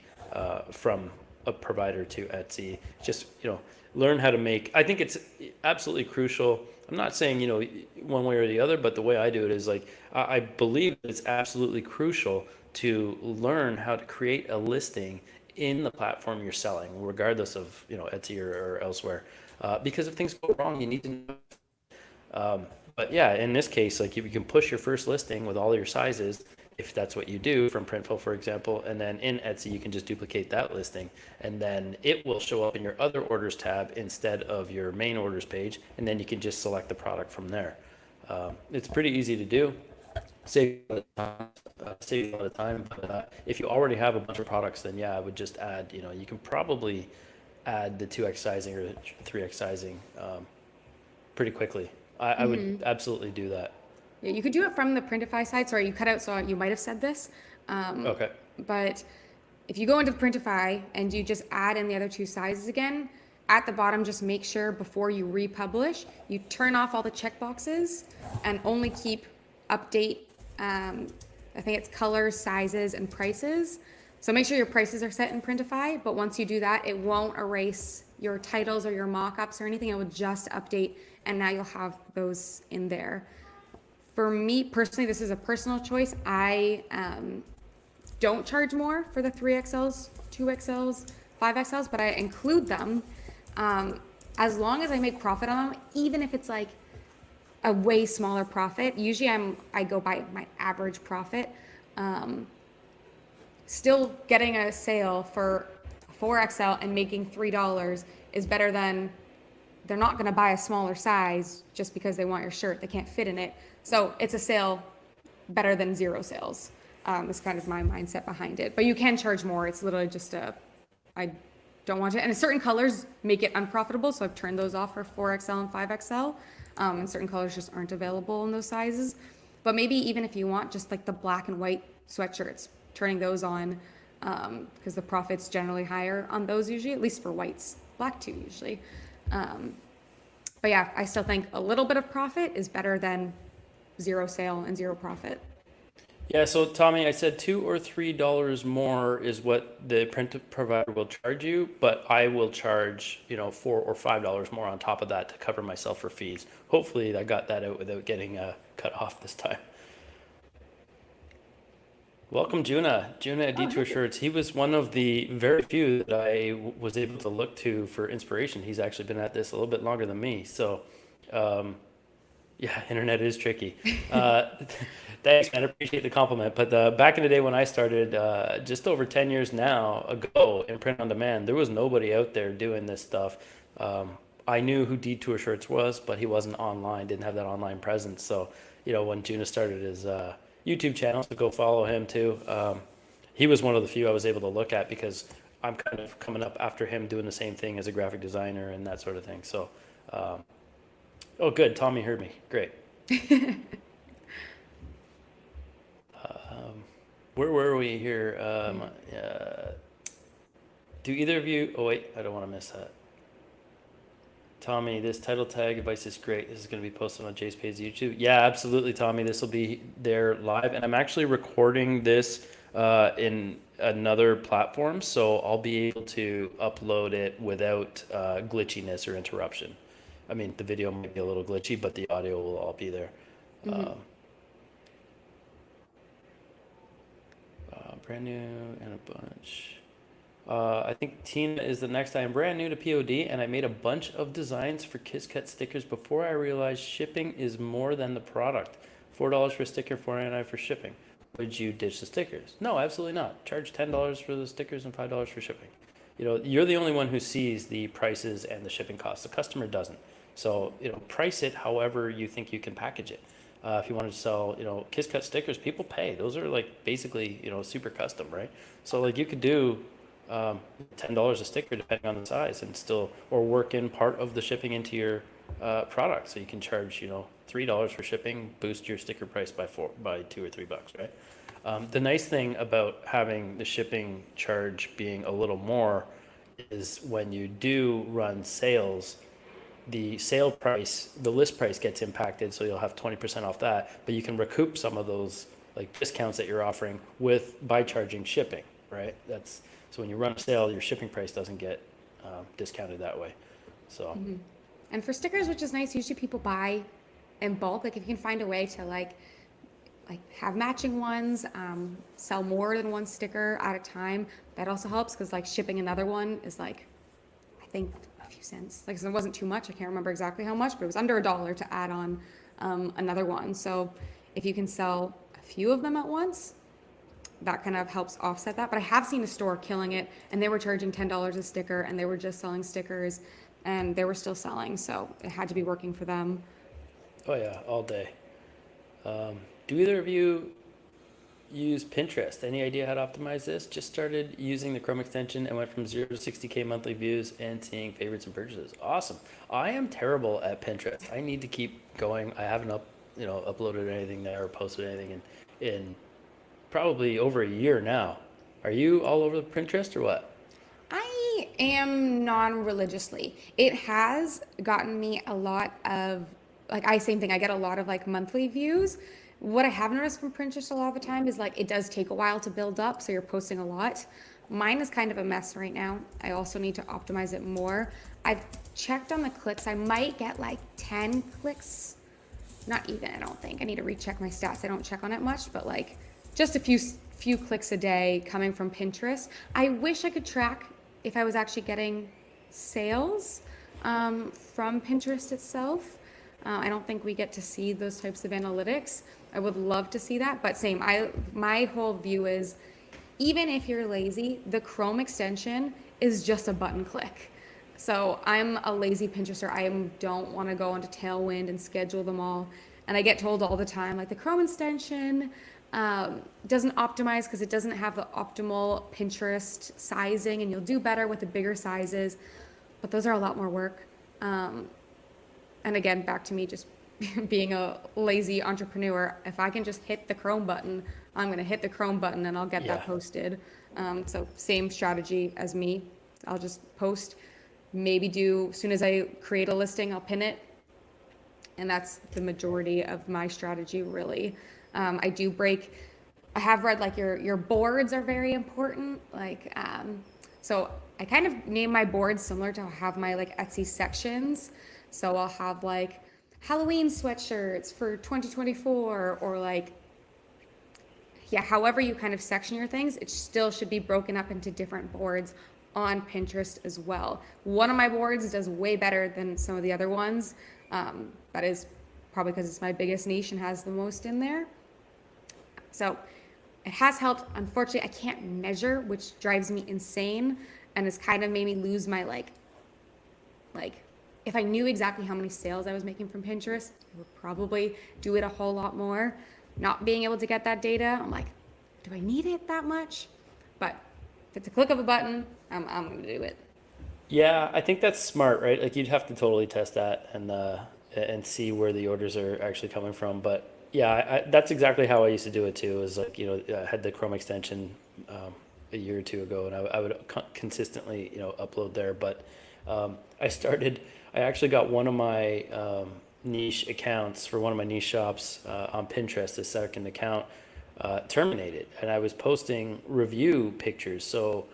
from a provider to Etsy. Just, learn how to make, I think it's absolutely crucial. I'm not saying, one way or the other, but the way I do it is like, I believe it's absolutely crucial to learn how to create a listing in the platform you're selling, regardless of, Etsy or elsewhere. Because if things go wrong, you need to know. But yeah, in this case, like you can push your first listing with all your sizes, if that's what you do from Printful, for example, and then in Etsy, you can just duplicate that listing, and then it will show up in your other orders tab instead of your main orders page, and then you can just select the product from there. It's pretty easy to do. Save a lot of time, save a lot of time. But if you already have a bunch of products, then yeah, I would just add. You can probably add the 2X sizing or 3X sizing pretty quickly. I would absolutely do that. Yeah, you could do it from the Printify side. Sorry, you cut out, so you might have said this. Okay. But if you go into Printify and you just add in the other two sizes again, at the bottom, just make sure before you republish, you turn off all the checkboxes and only keep update. I think it's colors, sizes, and prices. So make sure your prices are set in Printify, but once you do that, it won't erase your titles or your mock-ups or anything. It will just update, and now you'll have those in there. For me personally, this is a personal choice. I don't charge more for the 3XLs, 2XLs, 5XLs, but I include them as long as I make profit on them, even if it's like a way smaller profit. Usually I go by my average profit. Still getting a sale for 4XL and making $3 is better than they're not going to buy a smaller size just because they want your shirt. They can't fit in it. So it's a sale better than zero sales. Is kind of my mindset behind it. But you can charge more. It's literally just I don't want to. And certain colors make it unprofitable, so I've turned those off for 4XL and 5XL. And certain colors just aren't available in those sizes. But maybe even if you want just like the black and white sweatshirts, turning those on, because the profit's generally higher on those usually, at least for whites. Black too usually. But yeah, I still think a little bit of profit is better than zero sale and zero profit. Yeah, so Tommy, I said $2 or $3 more is what the print provider will charge you, but I will charge, $4 or $5 more on top of that to cover myself for fees. Hopefully I got that out without getting cut off this time. Welcome, Juna at Detour Shirts. He was one of the very few that I was able to look to for inspiration. He's actually been at this a little bit longer than me. So, yeah, internet is tricky. Thanks, man. I appreciate the compliment. But back in the day when I started, just over 10 years now ago in print on demand, there was nobody out there doing this stuff. I knew who Detour Shirts was, but he wasn't online, didn't have that online presence. So, when Juna started his YouTube channel, so go follow him too. He was one of the few I was able to look at because I'm kind of coming up after him doing the same thing as a graphic designer and that sort of thing. So, oh, good. Tommy heard me. Great. Where were we here? Do either of you, oh wait, I don't want to miss that. Tommy, this title tag advice is great. This is going to be posted on Jace Pay's YouTube. Yeah, absolutely, Tommy. This will be there live. And I'm actually recording this in another platform, so I'll be able to upload it without glitchiness or interruption. I mean, the video might be a little glitchy, but the audio will all be there. Brand new and a bunch. I think Tina is the next. I am brand new to POD, and I made a bunch of designs for Kiss Cut stickers before I realized shipping is more than the product. $4 for a sticker, $4.99 for shipping. Would you ditch the stickers? No, absolutely not. Charge $10 for the stickers and $5 for shipping. You're the only one who sees the prices and the shipping costs. The customer doesn't. So, price it however you think you can package it. If you wanted to sell, Kiss Cut stickers, people pay. Those are like basically, super custom, right? So like you could do $10 a sticker depending on the size and still, or work in part of the shipping into your product. So you can charge, $3 for shipping, boost your sticker price by $2 or $3, right? The nice thing about having the shipping charge being a little more is when you do run sales, the sale price, the list price gets impacted, so you'll have 20% off that, but you can recoup some of those like discounts that you're offering by charging shipping, right? So when you run a sale, your shipping price doesn't get discounted that way. So. And for stickers, which is nice, usually people buy in bulk. Like if you can find a way to like have matching ones, sell more than one sticker at a time, that also helps because like shipping another one is like, I think a few cents. Like, so it wasn't too much. I can't remember exactly how much, but it was under $1 to add on another one. So if you can sell a few of them at once, that kind of helps offset that. But I have seen a store killing it, and they were charging $10 a sticker, and they were just selling stickers, and they were still selling. So it had to be working for them. Oh yeah, all day. Do either of you use Pinterest. Any idea how to optimize this? Just started using the Chrome extension and went from 0 to 60K monthly views and seeing favorites and purchases. Awesome. I am terrible at Pinterest. I need to keep going. I haven't uploaded anything there or posted anything in probably over a year now. Are you all over Pinterest or what? I am non-religiously. It has gotten me a lot of, same thing. I get a lot of like monthly views. What I have noticed from Pinterest a lot of the time is like it does take a while to build up, so you're posting a lot. Mine is kind of a mess right now. I also need to optimize it more. I've checked on the clicks. I might get like 10 clicks. Not even, I don't think. I need to recheck my stats. I don't check on it much, but like just a few clicks a day coming from Pinterest. I wish I could track if I was actually getting sales from Pinterest itself. I don't think we get to see those types of analytics. I would love to see that, but same. My whole view is, even if you're lazy, the Chrome extension is just a button click. So I'm a lazy Pinterester. I don't want to go onto Tailwind and schedule them all. And I get told all the time, like the Chrome extension doesn't optimize because it doesn't have the optimal Pinterest sizing, and you'll do better with the bigger sizes. But those are a lot more work. And again, back to me just being a lazy entrepreneur. If I can just hit the Chrome button, I'm going to hit the Chrome button and I'll get that posted. So same strategy as me. I'll just post, maybe as soon as I create a listing, I'll pin it. And that's the majority of my strategy, really. I have read like your boards are very important. So I kind of name my boards similar to how I have my like Etsy sections. So I'll have like Halloween sweatshirts for 2024, or like, however you kind of section your things, it still should be broken up into different boards on Pinterest as well. One of my boards does way better than some of the other ones. That is probably because it's my biggest niche and has the most in there. So it has helped. Unfortunately, I can't measure, which drives me insane, and has kind of made me lose my like if I knew exactly how many sales I was making from Pinterest, I would probably do it a whole lot more. Not being able to get that data, I'm like, do I need it that much? But if it's a click of a button, I'm going to do it. Yeah, I think that's smart, right? Like you'd have to totally test that and see where the orders are actually coming from. But yeah, that's exactly how I used to do it too. Is like, I had the Chrome extension a year or two ago, and I would consistently, upload there. But I actually got one of my niche accounts for one of my niche shops on Pinterest, the second account, terminated. And I was posting review pictures. So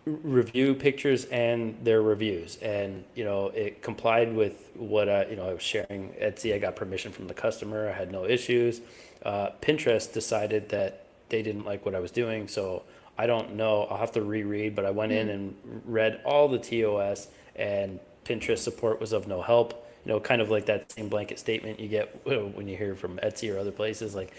review pictures and their reviews, and it complied with what I was sharing. Etsy, I got permission from the customer, I had no issues. Pinterest decided that they didn't like what I was doing, so I don't know, I'll have to reread, but I went in and read all the TOS, and Pinterest support was of no help. Kind of like that same blanket statement you get when you hear from Etsy or other places, like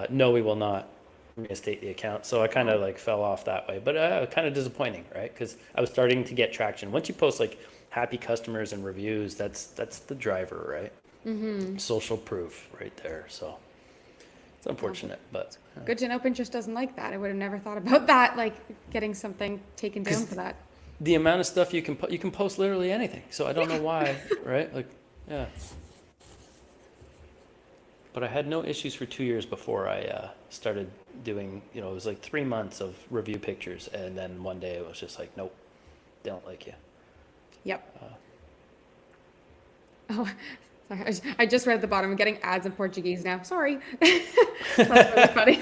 no, we will not reinstate the account. So I kind of like fell off that way, but kind of disappointing, right? Because I was starting to get traction. Once you post like happy customers and reviews, that's the driver, right? Mm-hmm. Social proof right there. So it's unfortunate, but good to know Pinterest doesn't like that. I would have never thought about that, like getting something taken down for that. The amount of stuff you can post literally anything. So I don't know why, right? Like, yeah. But I had no issues for 2 years before I started doing, it was like 3 months of review pictures. And then one day it was just like, nope, they don't like you. Yep. Sorry, I just read at the bottom. I'm getting ads in Portuguese now. Sorry. That's really funny.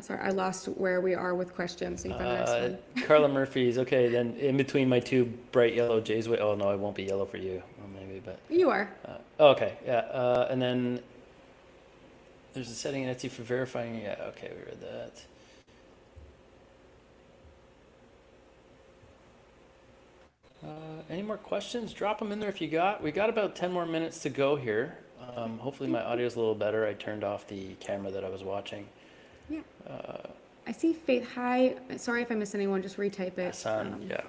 Sorry, I lost where we are with questions. So you find the next one. Carla Murphy's okay. Then in between my two bright yellow J's. Oh no, it won't be yellow for you. Well, maybe, but you are. Okay, yeah. And then there's a setting in Etsy for verifying. Yeah, okay, we read that. Any more questions? Drop them in there if you got. We got about 10 more minutes to go here. Hopefully my audio is a little better. I turned off the camera that I was watching. Yeah. I see Faith. Hi. Sorry if I missed anyone. Just retype it. Hassan, yeah.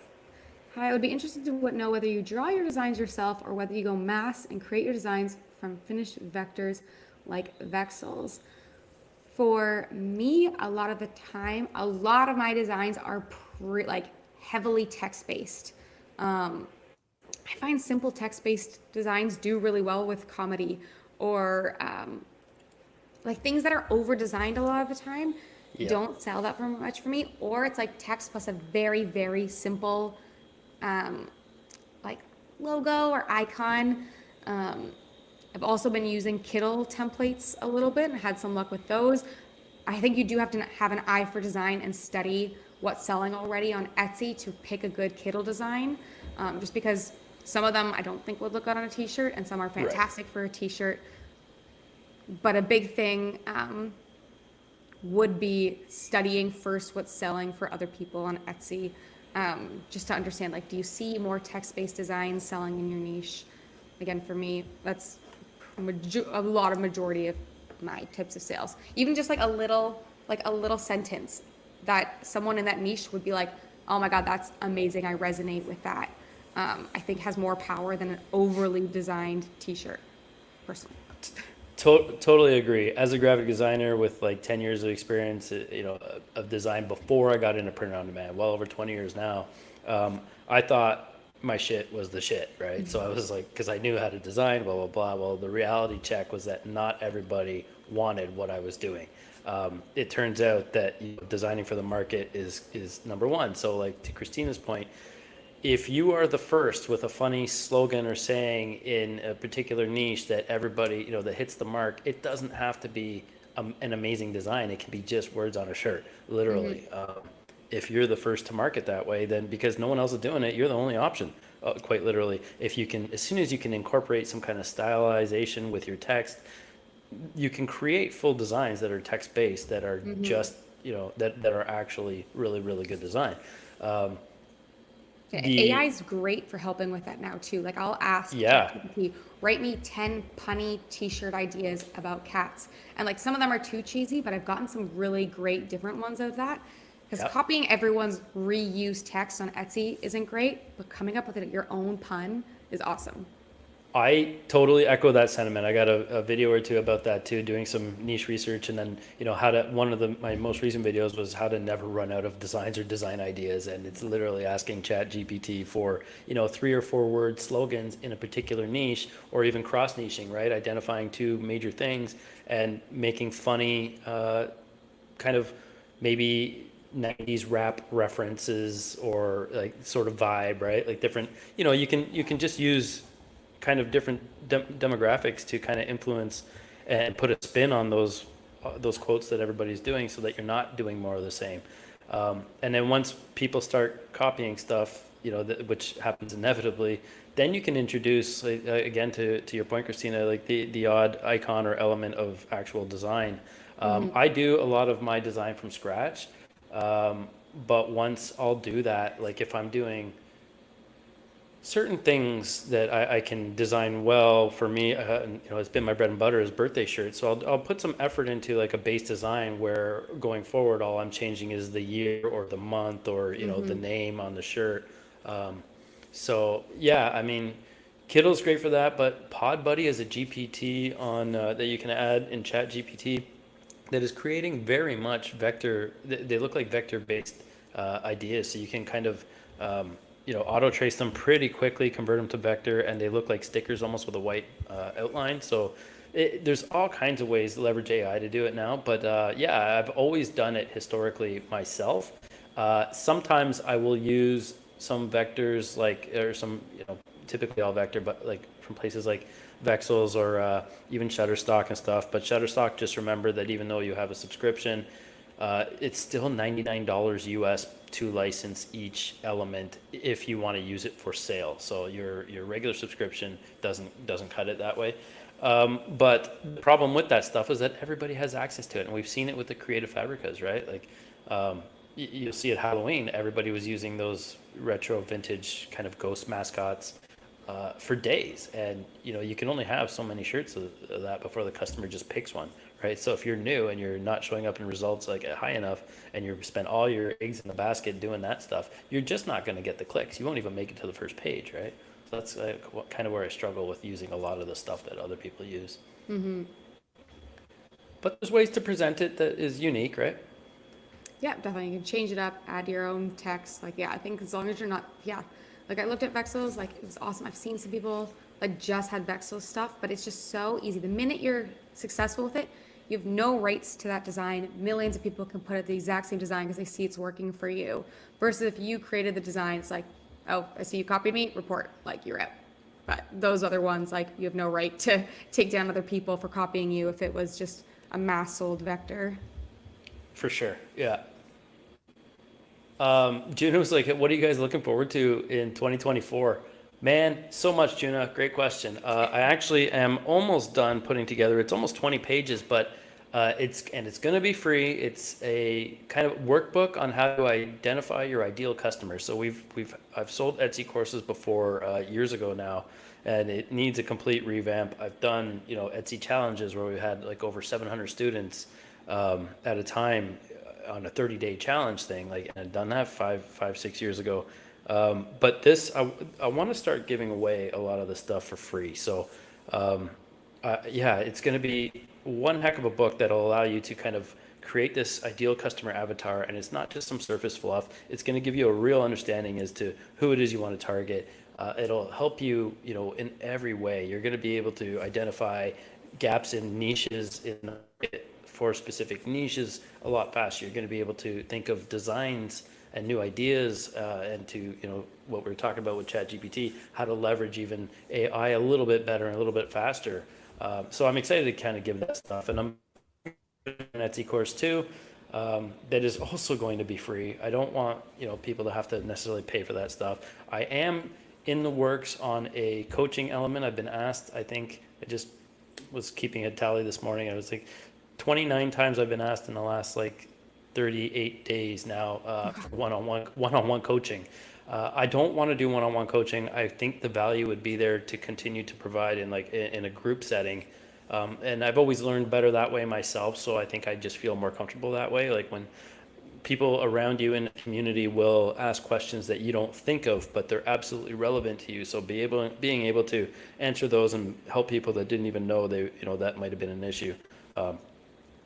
Hi. I would be interested to know whether you draw your designs yourself or whether you go mass and create your designs from finished vectors like Vexels. For me, a lot of the time, a lot of my designs are like heavily text-based. I find simple text-based designs do really well with comedy or like things that are over-designed a lot of the time Yeah. don't sell that for much for me. Or it's like text plus a very, very simple like logo or icon. I've also been using Kittle templates a little bit and had some luck with those. I think you do have to have an eye for design and study what's selling already on Etsy to pick a good Kittle design, just because some of them I don't think would look good on a t-shirt and some are Right. fantastic for a t-shirt. But a big thing would be studying first what's selling for other people on Etsy, just to understand, like, do you see more text-based designs selling in your niche? Again, for me, that's a lot of majority of my types of sales. Even just like a little sentence that someone in that niche would be like, oh my God, that's amazing. I resonate with that. I think has more power than an overly designed t-shirt, personally. Totally agree. As a graphic designer with like 10 years of experience, of design before I got into print on demand, well over 20 years now, I thought my shit was the shit, right? So I was like, because I knew how to design, blah, blah, blah. Well, the reality check was that not everybody wanted what I was doing. It turns out that designing for the market is number one. So like to Christina's point, if you are the first with a funny slogan or saying in a particular niche that everybody, that hits the mark, it doesn't have to be an amazing design. It can be just words on a shirt, literally. If you're the first to market that way, then because no one else is doing it, you're the only option, quite literally. If you can, as soon as you can incorporate some kind of stylization with your text, you can create full designs that are text-based, that are just, that are actually really, really good design. AI is great for helping with that now too. Like I'll ask Yeah. ChatGPT, write me 10 punny t-shirt ideas about cats. And like some of them are too cheesy, but I've gotten some really great different ones of that. Because Yep. copying everyone's reused text on Etsy isn't great, but coming up with your own pun is awesome. I totally echo that sentiment. I got a video or two about that too, doing some niche research, and then one of my most recent videos was how to never run out of designs or design ideas, and it's literally asking Chat GPT for 3 or 4 word slogans in a particular niche, or even cross niching, right? Identifying 2 major things and making funny kind of maybe 90s rap references or like sort of vibe, right? Like different, you can just use kind of different demographics to kind of influence and put a spin on those quotes that everybody's doing, so that you're not doing more of the same. And then once people start copying stuff, which happens inevitably, then you can introduce, again, to your point, Christina, like the odd icon or element of actual design. I do a lot of my design from scratch, but once I'll do that, like if I'm doing certain things that I can design well, for me, it's been my bread and butter is birthday shirts. So I'll put some effort into like a base design where going forward, all I'm changing is the year or the month or, the name on the shirt. So yeah, I mean, Kittle's great for that, but Pod Buddy is a GPT on that you can add in Chat GPT that is creating very much vector. They look like vector-based ideas, so you can kind of auto trace them pretty quickly, convert them to vector, and they look like stickers almost with a white outline. So there's all kinds of ways to leverage AI to do it now. But yeah, I've always done it historically myself. Sometimes I will use some vectors, or some, typically all vector, but like from places like Vexels or even Shutterstock and stuff. But Shutterstock, just remember that even though you have a subscription, it's still $99 US to license each element if you want to use it for sale. So your regular subscription doesn't cut it that way. But the problem with that stuff is that everybody has access to it, and we've seen it with the creative fabricas, right? Like you'll see at Halloween, everybody was using those retro vintage kind of ghost mascots for days, and you can only have so many shirts of that before the customer just picks one, right? So if you're new and you're not showing up in results like high enough, and you spend all your eggs in the basket doing that stuff, you're just not going to get the clicks. You won't even make it to the first page, right? That's kind of where I struggle with using a lot of the stuff that other people use. But there's ways to present it that is unique, right? Yeah, definitely. You can change it up, add your own text. Like, yeah, I think as long as you're not, yeah. Like, I looked at Vexels, like, it was awesome. I've seen some people, like, just had Vexel stuff, but it's just so easy. The minute you're successful with it, you have no rights to that design. Millions of people can put out the exact same design because they see it's working for you. Versus if you created the design, it's like, oh, I see you copied me, report, like, you're out. But those other ones, like, you have no right to take down other people for copying you if it was just a mass sold vector. For sure, yeah. Juno's like, what are you guys looking forward to in 2024? Man, so much, Juno. Great question. I actually am almost done putting together. It's almost 20 pages, but it's going to be free. It's a kind of workbook on how to identify your ideal customer. So I've sold Etsy courses before years ago now, and it needs a complete revamp. I've done Etsy challenges where we had like over 700 students at a time on a 30-day challenge thing, like, and I'd done that 6 years ago. But this, I want to start giving away a lot of the stuff for free. So, yeah, it's going to be one heck of a book that'll allow you to kind of create this ideal customer avatar. And it's not just some surface fluff. It's going to give you a real understanding as to who it is you want to target. It'll help you, in every way. You're going to be able to identify gaps in niches for specific niches a lot faster. You're going to be able to think of designs and new ideas, and to what we were talking about with ChatGPT, how to leverage even AI a little bit better and a little bit faster. So I'm excited to kind of give that stuff, and I'm doing an Etsy course too that is also going to be free. I don't want people to have to necessarily pay for that stuff. I am in the works on a coaching element. I've been asked. I think I just was keeping a tally this morning. I was like 29 times I've been asked in the last 38 days now for one-on-one coaching. I don't want to do one-on-one coaching. I think the value would be there to continue to provide in a group setting. And I've always learned better that way myself. So I think I just feel more comfortable that way. Like when people around you in the community will ask questions that you don't think of, but they're absolutely relevant to you. So being able to answer those and help people that didn't even know that might have been an issue.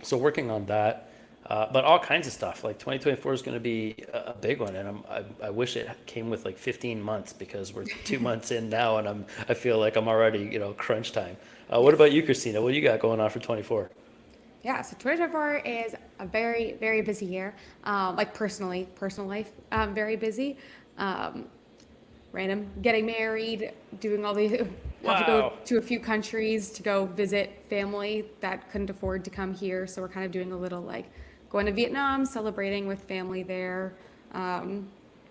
So working on that, but all kinds of stuff. Like 2024 is going to be a big one, and I wish it came with 15 months because we're 2 months in now, and I feel like I'm already crunch time. What about you, Christina? What do you got going on for 24? Yeah, so 2024 is a very, very busy year. Personal life, very busy. Random, getting married, doing all the, have to go to a few countries to go visit family that couldn't afford to come here. So we're kind of doing a little going to Vietnam, celebrating with family there,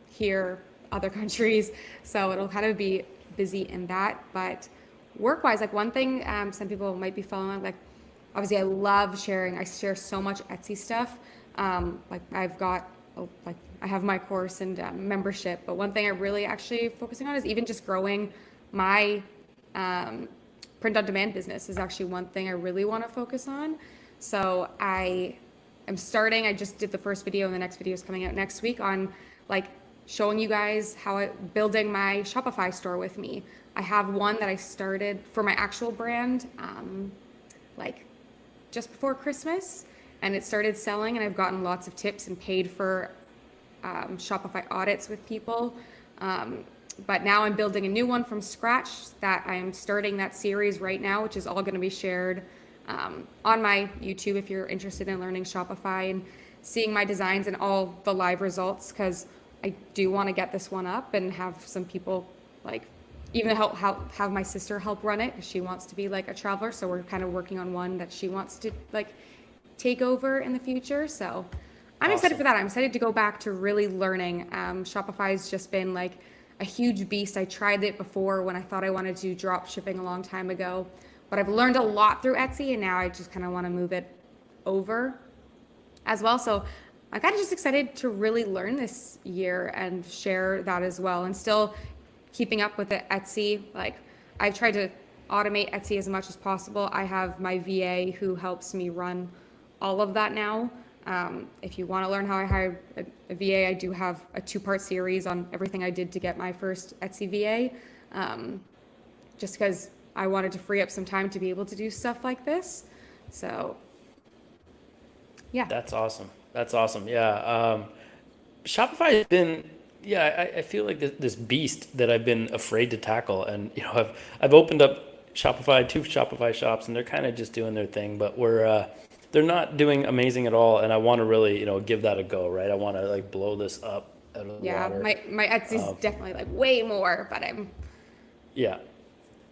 here, other countries. So it'll kind of be busy in that. But work-wise, one thing some people might be following, obviously I love sharing. I share so much Etsy stuff. I've got, I have my course and membership, but one thing I really actually focusing on is even just growing my print on demand business is actually one thing I really want to focus on. So I just did the first video, and the next video is coming out next week on showing you guys how building my Shopify store with me. I have one that I started for my actual brand just before Christmas, and it started selling, and I've gotten lots of tips and paid for Shopify audits with people. But now I'm building a new one from scratch that I am starting that series right now, which is all going to be shared on my YouTube if you're interested in learning Shopify and seeing my designs and all the live results, because I do want to get this one up and have some people even have my sister help run it, because she wants to be a traveler. So we're kind of working on one that she wants to take over in the future. So I'm excited for that. I'm excited to go back to really learning. Shopify's just been a huge beast. I tried it before when I thought I wanted to do drop shipping a long time ago, but I've learned a lot through Etsy, and now I just kind of want to move it over as well. So I'm kind of just excited to really learn this year and share that as well, and still keeping up with the Etsy. I've tried to automate Etsy as much as possible. I have my VA who helps me run all of that now. If you want to learn how I hire a VA, I do have a 2-part series on everything I did to get my first Etsy VA. just because I wanted to free up some time to be able to do stuff like this. So, yeah. That's awesome. That's awesome. Yeah. Shopify has been, yeah, I feel like this beast that I've been afraid to tackle. And, I've opened up two Shopify shops, and they're kind of just doing their thing, but they're not doing amazing at all. And I want to really, give that a go, right? I want to like blow this up out of the Yeah, water. my Etsy's definitely like way more, but Yeah.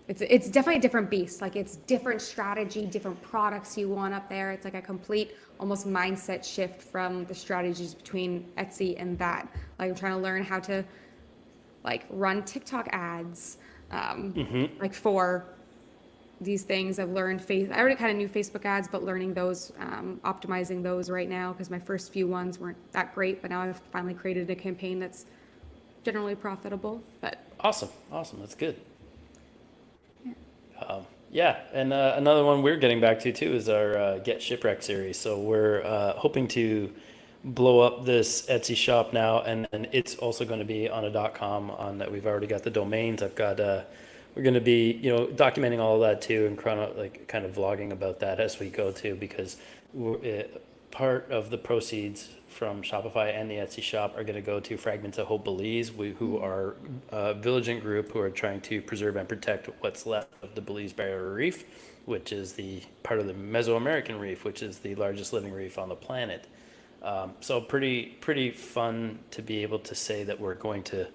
it's definitely a different beast. Like it's different strategy, different products you want up there. It's like a complete almost mindset shift from the strategies between Etsy and that. Like I'm trying to learn how to like run TikTok ads, like for these things. I've learned I already kind of knew Facebook ads, but learning those, optimizing those right now because my first few ones weren't that great, but now I've finally created a campaign that's generally profitable. But Awesome. That's good. Yeah, and another one we're getting back to too is our Get Shipwrecked series. So we're hoping to blow up this Etsy shop now, and it's also going to be on a .com. On that, we've already got the domains. I've got. We're going to be, documenting all of that too, and kind of vlogging about that as we go too, because part of the proceeds from Shopify and the Etsy shop are going to go to Fragments of Hope Belize, who are a vigilant group who are trying to preserve and protect what's left of the Belize Barrier Reef, which is the part of the Mesoamerican Reef, which is the largest living reef on the planet. So pretty fun to be able to say that we're going to,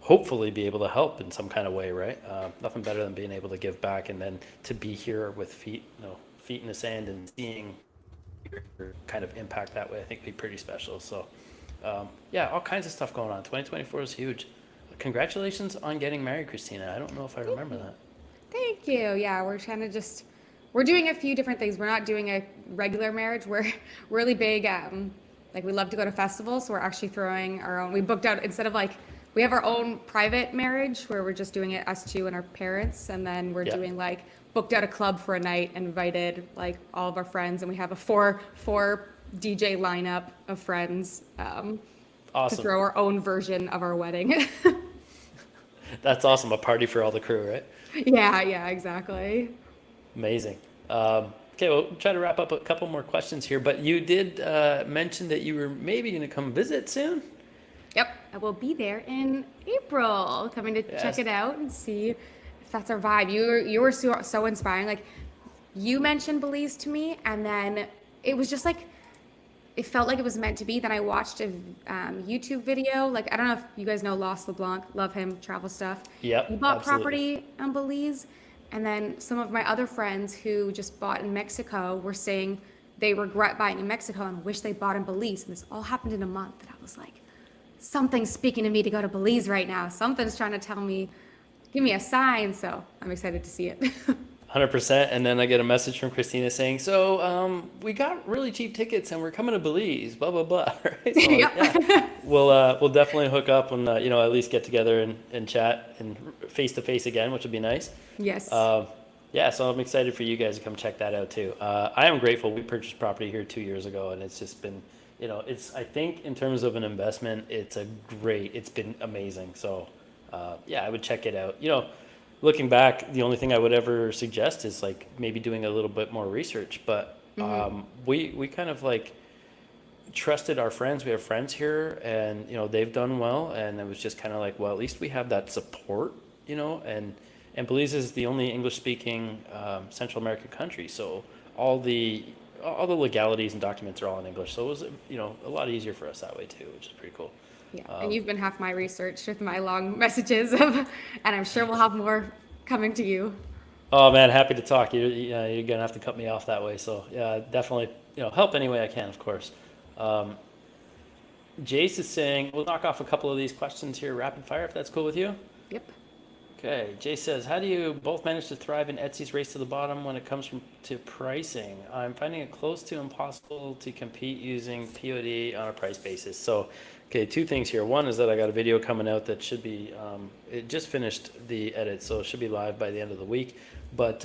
hopefully be able to help in some kind of way, right? Nothing better than being able to give back, and then to be here with feet in the sand and seeing kind of impact that way, I think would be pretty special. So, yeah, all kinds of stuff going on. 2024 is huge. Congratulations on getting married, Christina. I don't know if I remember that. thank you. Yeah, we're doing a few different things. We're not doing a regular marriage. We're really big. Like we love to go to festivals, so we're actually throwing our own. We booked out instead of like we have our own private marriage where we're just doing it us two and our parents, and then we're doing like booked out a club for a night, invited like all of our friends, and we have a four DJ lineup of friends Awesome. to throw our own version of our wedding. That's awesome. A party for all the crew, right? Yeah, exactly. Amazing. Okay, we'll try to wrap up a couple more questions here, but you did mention that you were maybe going to come visit soon. Yep, I will be there in April, coming to check it out and see if that's our vibe. You were so inspiring. Like you mentioned Belize to me, and then it was just like it felt like it was meant to be. Then I watched a YouTube video. Like I don't know if you guys know Lost LeBlanc, love him, travel stuff. Yep, He bought absolutely. property on Belize, and then some of my other friends who just bought in Mexico were saying they regret buying in Mexico and wish they bought in Belize. And this all happened in a month. And I was like, something's speaking to me to go to Belize right now. Something's trying to tell me, give me a sign. So I'm excited to see it. 100%. And then I get a message from Christina saying, so we got really cheap tickets and we're coming to Belize, blah, blah, blah. Right? So yeah, we'll definitely hook up and, at least get together and chat and face to face again, which would be nice. Yes. Yeah, so I'm excited for you guys to come check that out too. I am grateful. We purchased property here 2 years ago, and it's just been, I think in terms of an investment, it's been amazing. So, yeah, I would check it out. Looking back, the only thing I would ever suggest is like maybe doing a little bit more research. But we kind of like trusted our friends. We have friends here, and they've done well, and it was just kind of like, well, at least we have that support, and Belize is the only English-speaking Central American country, so all the legalities and documents are all in English. So it was a lot easier for us that way too, which is pretty cool. Yeah, and you've been half my research with my long messages, and I'm sure we'll have more coming to you. Oh man, happy to talk. You're gonna have to cut me off that way. So yeah, definitely help any way I can, of course. Jace is saying we'll knock off a couple of these questions here rapid fire if that's cool with you. Yep. Okay, Jay says, how do you both manage to thrive in Etsy's race to the bottom when it comes to pricing? I'm finding it close to impossible to compete using POD on a price basis. So, okay, two things here. One is that I got a video coming out that should be, it just finished the edit, so it should be live by the end of the week. But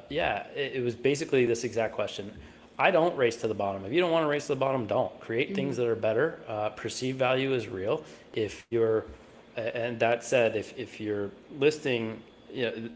yeah, it was basically this exact question. I don't race to the bottom. If you don't want to race to the bottom, don't. Create things that are better. Perceived value is real. If you're And that said, if you're listing, you know,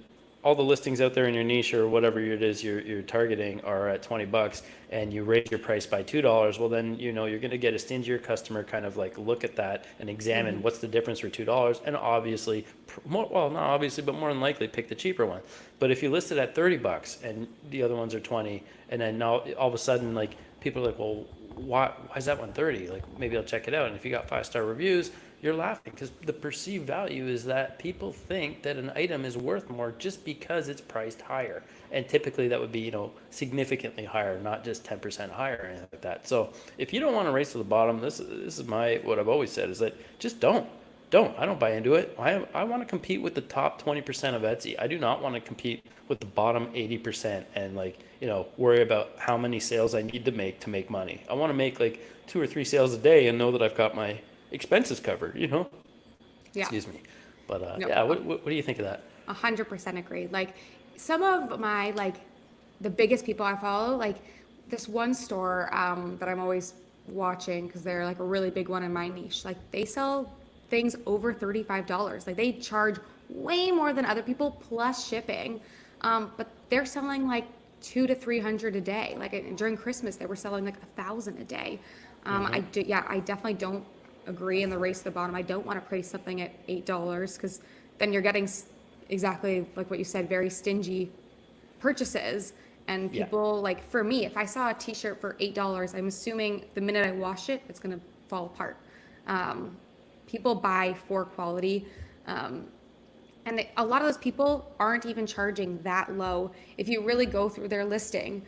all the listings out there in your niche or whatever it is you're targeting are at $20 and you raise your price by $2, well then, you know, you're going to get a stingier customer kind of like look at that and examine what's the difference for $2, and obviously, well, not obviously, but more than likely pick the cheaper one. But if you list it at $30 and the other ones are 20, and then now all of a sudden, like, people are like, well, why is that one 30? Like, maybe I'll check it out. And if you got 5-star reviews, you're laughing because the perceived value is that people think that an item is worth more just because it's priced higher. And typically that would be, you know, significantly higher, not just 10% higher or anything like that. So if you don't want to race to the bottom, this is what I've always said is that just don't. I don't buy into it. I want to compete with the top 20% of Etsy. I do not want to compete with the bottom 80% and, like, you know, worry about how many sales I need to make money. I want to make like 2 or 3 sales a day and know that I've got my expenses covered, you know? Yeah. Excuse me. But No. yeah, what do you think of that? 100% agree. Like, some of my, like, the biggest people I follow, like this one store that I'm always watching because they're like a really big one in my niche. Like, they sell things over $35. Like, they charge way more than other people plus shipping. But they're selling like 200 to 300 a day. Like, during Christmas, they were selling like 1,000 a day. I definitely don't agree in the race to the bottom. I don't want to price something at $8 because then you're getting exactly like what you said, very stingy purchases. And people, like, for me, if I saw a t-shirt for $8, I'm assuming the minute I wash it, it's going to fall apart. People buy for quality. And a lot of those people aren't even charging that low. If you really go through their listing,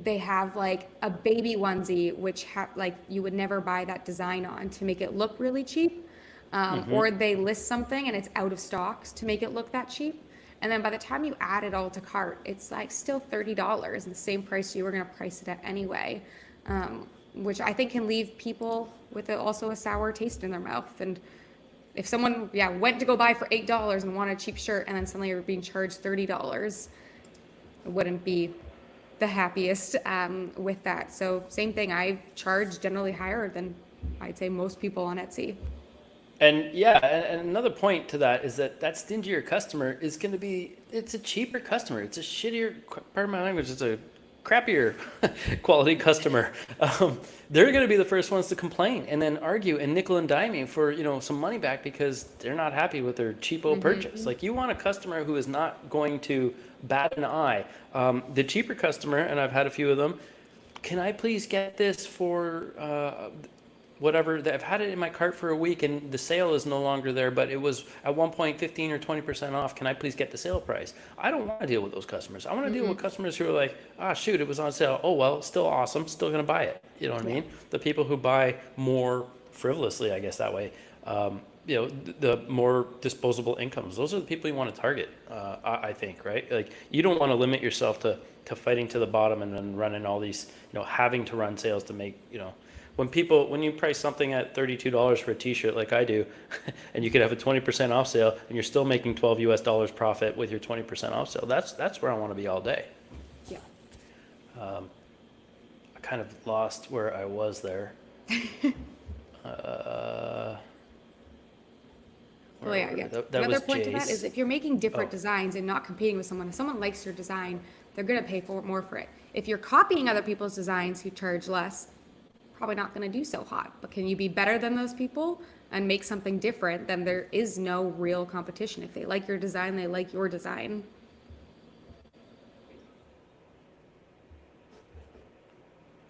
they have like a baby onesie, which like you would never buy that design on to make it look really cheap. Or they list something and it's out of stocks to make it look that cheap. And then by the time you add it all to cart, it's like still $30, the same price you were going to price it at anyway, which I think can leave people with also a sour taste in their mouth. And if someone went to go buy for $8 and wanted a cheap shirt and then suddenly you're being charged $30, it wouldn't be the happiest with that. So same thing, I charge generally higher than I'd say most people on Etsy. And yeah, and another point to that is that stingier customer is going to be, it's a cheaper customer. It's a shittier, pardon my language, it's a crappier quality customer. They're going to be the first ones to complain and then argue and nickel and dime you for, you know, some money back because they're not happy with their cheapo purchase. Like, you want a customer who is not going to bat an eye. The cheaper customer, and I've had a few of them, can I please get this for whatever, I've had it in my cart for a week and the sale is no longer there, but it was at one point 15 or 20% off. Can I please get the sale price? I don't want to deal with those customers. I want to deal with customers who are like, shoot, it was on sale. Oh, well, still awesome. Still going to buy it. You know what I mean? The people who buy more frivolously, I guess that way, you know, the more disposable incomes. Those are the people you want to target, I think, right? Like, you don't want to limit yourself to fighting to the bottom and then running all these, you know, having to run sales to make, you know, when you price something at $32 for a t-shirt like I do, and you could have a 20% off sale and you're still making $12 profit with your 20% off sale, that's where I want to be all day. Yeah. I kind of lost where I was there. Well, yeah. That Another was point to that Jace. is if you're making different designs and not competing with someone, if someone likes your design, they're going to pay more for it. If you're copying other people's designs who charge less, probably not going to do so hot. But can you be better than those people and make something different? Then there is no real competition. If they like your design, they like your design.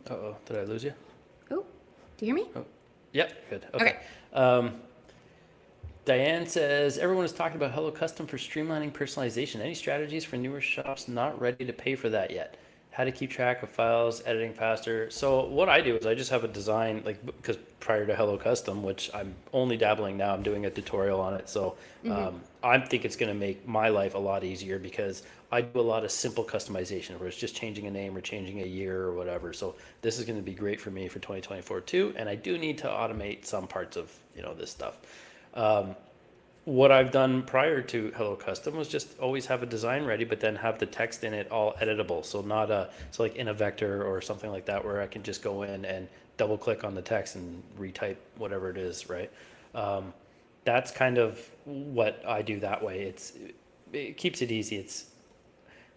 Uh-oh, did I lose you? Oh, do you hear me? Oh, yep, good. Okay. Diane says, everyone is talking about Hello Custom for streamlining personalization. Any strategies for newer shops not ready to pay for that yet? How to keep track of files, editing faster. So what I do is I just have a design, like, because prior to Hello Custom, which I'm only dabbling now, I'm doing a tutorial on it. So I think it's going to make my life a lot easier because I do a lot of simple customization where it's just changing a name or changing a year or whatever. So this is going to be great for me for 2024 too. And I do need to automate some parts of, you know, this stuff. What I've done prior to Hello Custom was just always have a design ready, but then have the text in it all editable. So so like in a vector or something like that, where I can just go in and double click on the text and retype whatever it is, right? that's kind of what I do that way. It keeps it easy. It's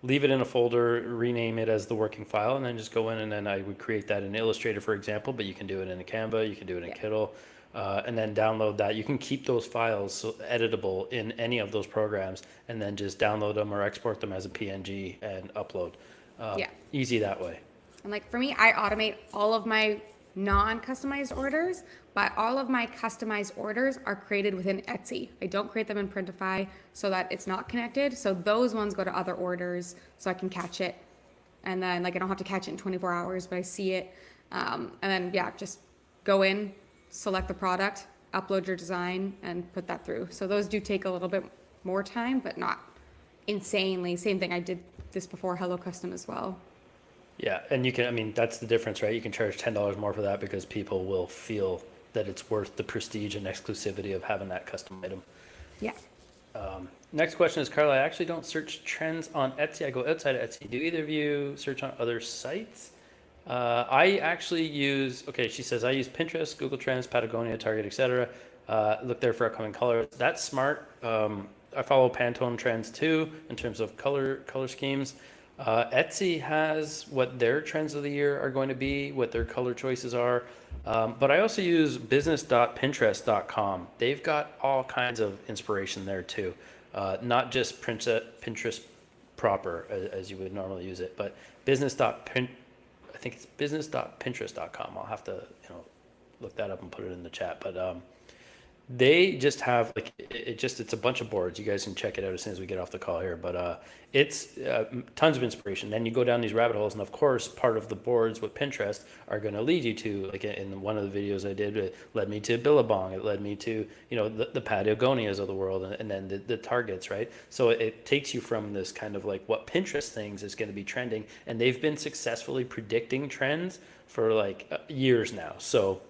leave it in a folder, rename it as the working file, and then just go in, and then I would create that in Illustrator, for example, but you can do it in a Canva, you can do it in Kittle, and then download that. You can keep those files editable in any of those programs, and then just download them or export them as a PNG and upload. Easy that way. And like for me, I automate all of my non-customized orders, but all of my customized orders are created within Etsy. I don't create them in Printify so that it's not connected. So those ones go to other orders so I can catch it. And then like I don't have to catch it in 24 hours, but I see it. And then just go in, select the product, upload your design, and put that through. So those do take a little bit more time, but not insanely. Same thing, I did this before Hello Custom as well. Yeah, and you can, I mean, that's the difference, right? You can charge $10 more for that because people will feel that it's worth the prestige and exclusivity of having that custom item. Yeah. Next question is, Carla, I actually don't search trends on Etsy. I go outside of Etsy. Do either of you search on other sites? I actually use, she says, I use Pinterest, Google Trends, Patagonia, Target, etc. Look there for upcoming colors. That's smart. I follow Pantone trends too in terms of color schemes. Etsy has what their trends of the year are going to be, what their color choices are. But I also use business.pinterest.com. They've got all kinds of inspiration there too. Not just Pinterest proper as you would normally use it, but I think it's business.pinterest.com. I'll have to, look that up and put it in the chat. But they just have it's a bunch of boards. You guys can check it out as soon as we get off the call here, but it's tons of inspiration. Then you go down these rabbit holes, and of course part of the boards with Pinterest are going to lead you to, like in one of the videos I did, it led me to Billabong, it led me to the Patagonias of the world, and then the Targets, right? So it takes you from this kind of like what Pinterest thinks is going to be trending, and they've been successfully predicting trends for like years now. So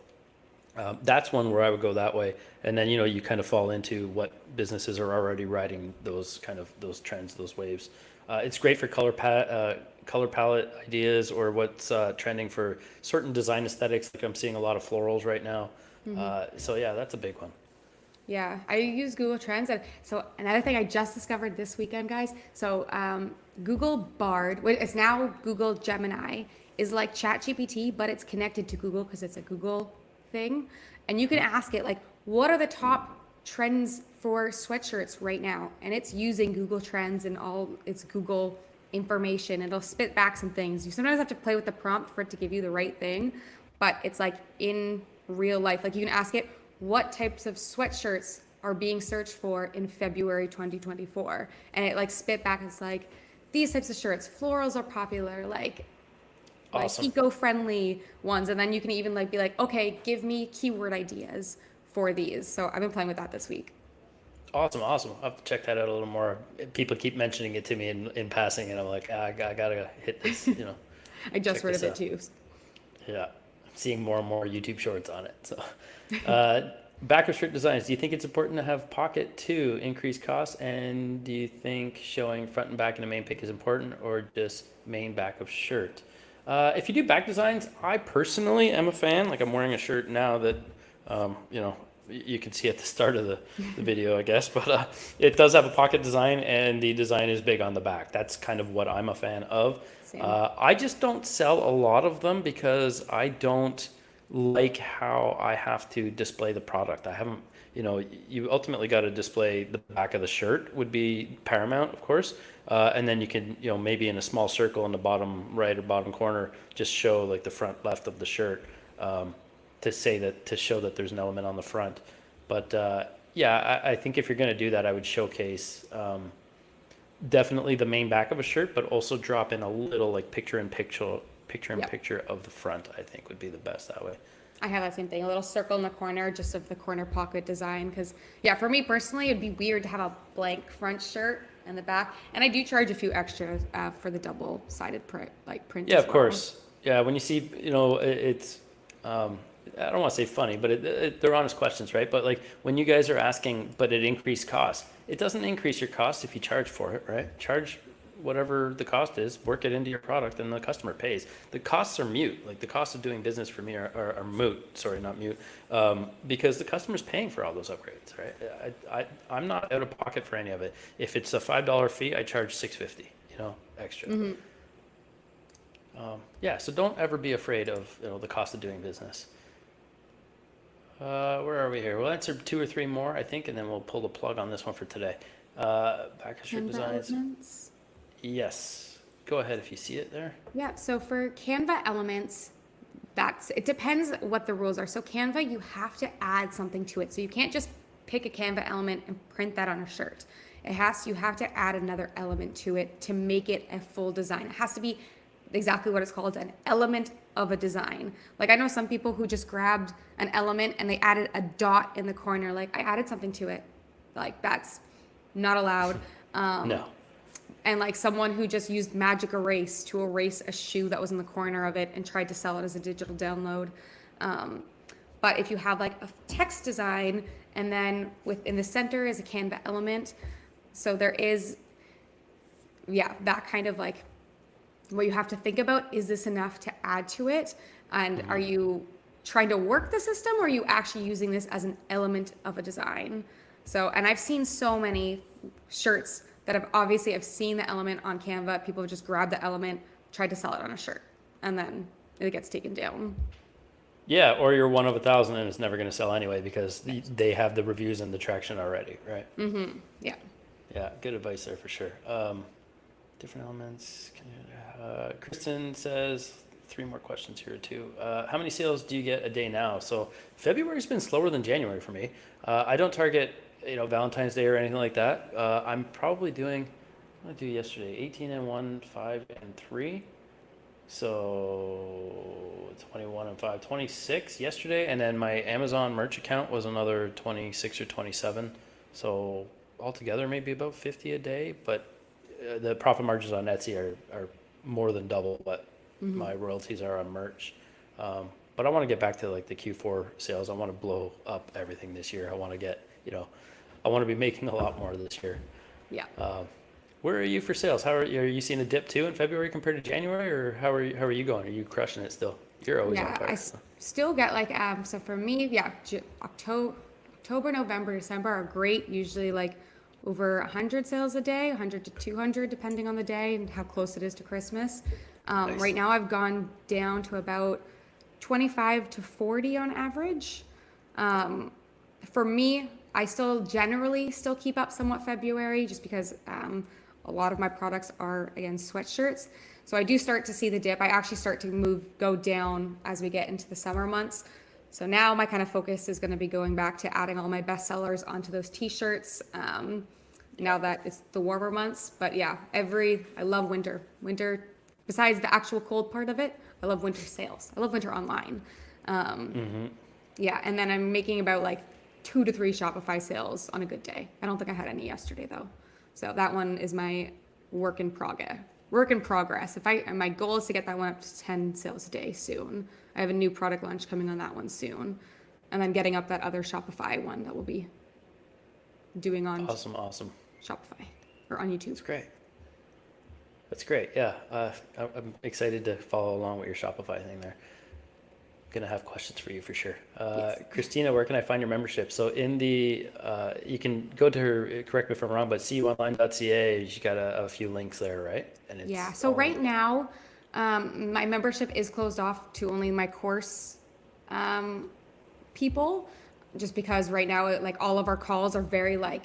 that's one where I would go that way. And then, you kind of fall into what businesses are already riding those trends, those waves. It's great for color palette ideas, or what's trending for certain design aesthetics. Like I'm seeing a lot of florals right now. So yeah, that's a big one. Yeah, I use Google Trends. And so another thing I just discovered this weekend, guys. So Google Bard, it's now Google Gemini, is like ChatGPT, but it's connected to Google because it's a Google thing. And you can ask it like, what are the top trends for sweatshirts right now? And it's using Google Trends and all its Google information. It'll spit back some things. You sometimes have to play with the prompt for it to give you the right thing, but it's like in real life. Like you can ask it, what types of sweatshirts are being searched for in February 2024? And it like spit back, it's like, these types of shirts, florals are popular, like Awesome. eco-friendly ones. And then you can even like be like, okay, give me keyword ideas for these. So I've been playing with that this week. Awesome. I'll have to check that out a little more. People keep mentioning it to me in passing, and I'm like, I gotta hit this, I just heard of it too. Yeah, I'm seeing more and more YouTube shorts on it. So back of shirt designs, do you think it's important to have pocket to increase costs? And do you think showing front and back in a main pic is important, or just main back of shirt? If you do back designs, I personally am a fan. Like I'm wearing a shirt now that, you can see at the start of the video, I guess, but it does have a pocket design, and the design is big on the back. That's kind of what I'm a fan of. I just don't sell a lot of them because I don't like how I have to display the product. I haven't, you ultimately got to display the back of the shirt would be paramount, of course. And then you can, maybe in a small circle in the bottom right or bottom corner, just show like the front left of the shirt to show that there's an element on the front. But I think if you're going to do that, I would showcase definitely the main back of a shirt, but also drop in a little like picture in picture of the front. I think would be the best that way. I have that same thing, a little circle in the corner, just of the corner pocket design. Because for me personally, it'd be weird to have a blank front shirt in the back. And I do charge a few extras for the double-sided print. Yeah, of course. Yeah, when you see, it's I don't want to say funny, but they're honest questions, right? But like when you guys are asking, but it increased cost, it doesn't increase your cost if you charge for it, right? Charge whatever the cost is, work it into your product, and the customer pays. The costs are mute. Like the cost of doing business for me are moot. Sorry, not mute. Because the customer's paying for all those upgrades, right? I'm not out of pocket for any of it. If it's a $5 fee, I charge $6.50, extra. Yeah, so don't ever be afraid of the cost of doing business. Where are we here? We'll answer 2 or 3 more, I think, and then we'll pull the plug on this one for today. Back of shirt Canva designs. elements. Yes. Go ahead if you see it there. Yeah, so for Canva elements, it depends what the rules are. So Canva, you have to add something to it. So you can't just pick a Canva element and print that on a shirt. You have to add another element to it to make it a full design. It has to be exactly what it's called, an element of a design. Like I know some people who just grabbed an element and they added a dot in the corner. Like I added something to it. Like that's not allowed. No. And like someone who just used magic erase to erase a shoe that was in the corner of it and tried to sell it as a digital download. But if you have like a text design and then within the center is a Canva element, so there is, that kind of like what you have to think about, is this enough to add to it? And are you trying to work the system, or are you actually using this as an element of a design? So, and I've seen so many shirts that I've seen the element on Canva. People have just grabbed the element, tried to sell it on a shirt, and then it gets taken down. Yeah, or you're one of 1,000 and it's never going to sell anyway because they have the reviews and the traction already, right? Yeah. Yeah, good advice there for sure. Different elements. Kristen says 3 more questions here too. How many sales do you get a day now? So February's been slower than January for me. I don't target Valentine's Day or anything like that. I'm probably doing, what did I do yesterday? 18 and 1, 5 and 3. So 21 and 5, 26 yesterday. And then my Amazon merch account was another 26 or 27. So altogether maybe about 50 a day, but the profit margins on Etsy are more than double what my royalties are on merch. But I want to get back to like the Q4 sales. I want to blow up everything this year. I want to get, I want to be making a lot more this year. Yeah. Where are you for sales? Are you seeing a dip too in February compared to January, or how are you going? Are you crushing it still? You're always on fire. Still get like, so for me, October, November, December are great. Usually like over 100 sales a day, 100 to 200, depending on the day and how close it is to Christmas. Nice. Right now I've gone down to about 25 to 40 on average. For me, I generally still keep up somewhat February just because a lot of my products are, again, sweatshirts. So I do start to see the dip. I actually start to go down as we get into the summer months. So now my kind of focus is going to be going back to adding all my best sellers onto those t-shirts now that it's the warmer months. But yeah, I love winter. Winter, besides the actual cold part of it, I love winter sales. I love winter online. Yeah, and then I'm making about like 2 to 3 Shopify sales on a good day. I don't think I had any yesterday though. So that one is my work in progress. My goal is to get that one up to 10 sales a day soon. I have a new product launch coming on that one soon. And then getting up that other Shopify one that we'll be doing on Awesome. Shopify or on YouTube. That's great. Yeah. I'm excited to follow along with your Shopify thing there. Going to have questions for you for sure. Yes. Christina, where can I find your membership? So in the, you can go to her, correct me if I'm wrong, but cuonline.ca, she got a few links there, right? And it's So right now, my membership is closed off to only my course people, just because right now, like all of our calls are very like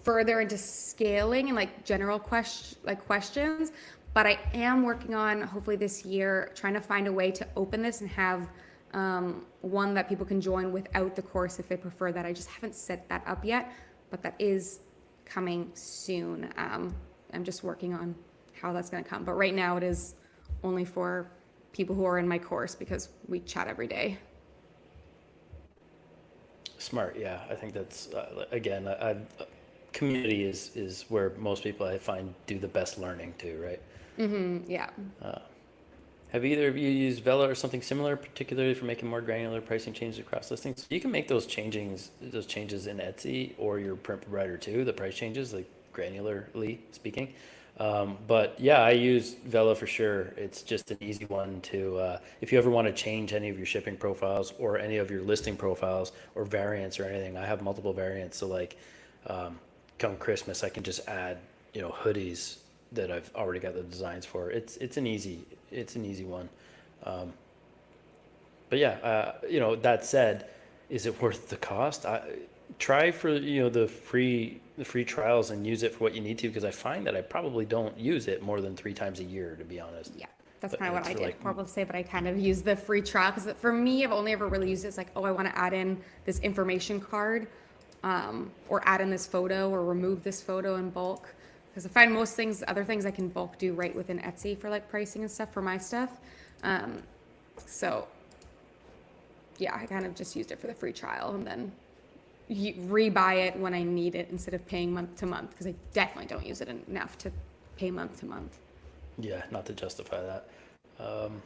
further into scaling and like general questions. But I am working on, hopefully this year, trying to find a way to open this and have one that people can join without the course if they prefer that. I just haven't set that up yet, but that is coming soon. I'm just working on how that's going to come. But right now it is only for people who are in my course because we chat every day. Smart. Yeah. I think that's, again, community is where most people I find do the best learning too, right? Yeah. Have either of you used Vela or something similar, particularly for making more granular pricing changes across listings? You can make those changes in Etsy or your print provider too, the price changes, like granularly speaking. But yeah, I use Vela for sure. It's just an easy one to, if you ever want to change any of your shipping profiles or any of your listing profiles or variants or anything, I have multiple variants. So like, um, come Christmas, I can just add, hoodies that I've already got the designs for. It's an easy one. Um, but yeah, that said, is it worth the cost? Try for the free trials and use it for what you need to, because I find that I probably don't use it more than 3 times a year, to be honest. Yeah, that's But kind of what it's I for did. like, Horrible to say, but I kind of use the free trial because for me, I've only ever really used it as like, oh, I want to add in this information card, or add in this photo or remove this photo in bulk. Because I find most things, other things I can bulk do right within Etsy for like pricing and stuff for my stuff. So yeah, I kind of just used it for the free trial and then rebuy it when I need it instead of paying month to month, because I definitely don't use it enough to pay month to month. yeah, not to justify that. Um,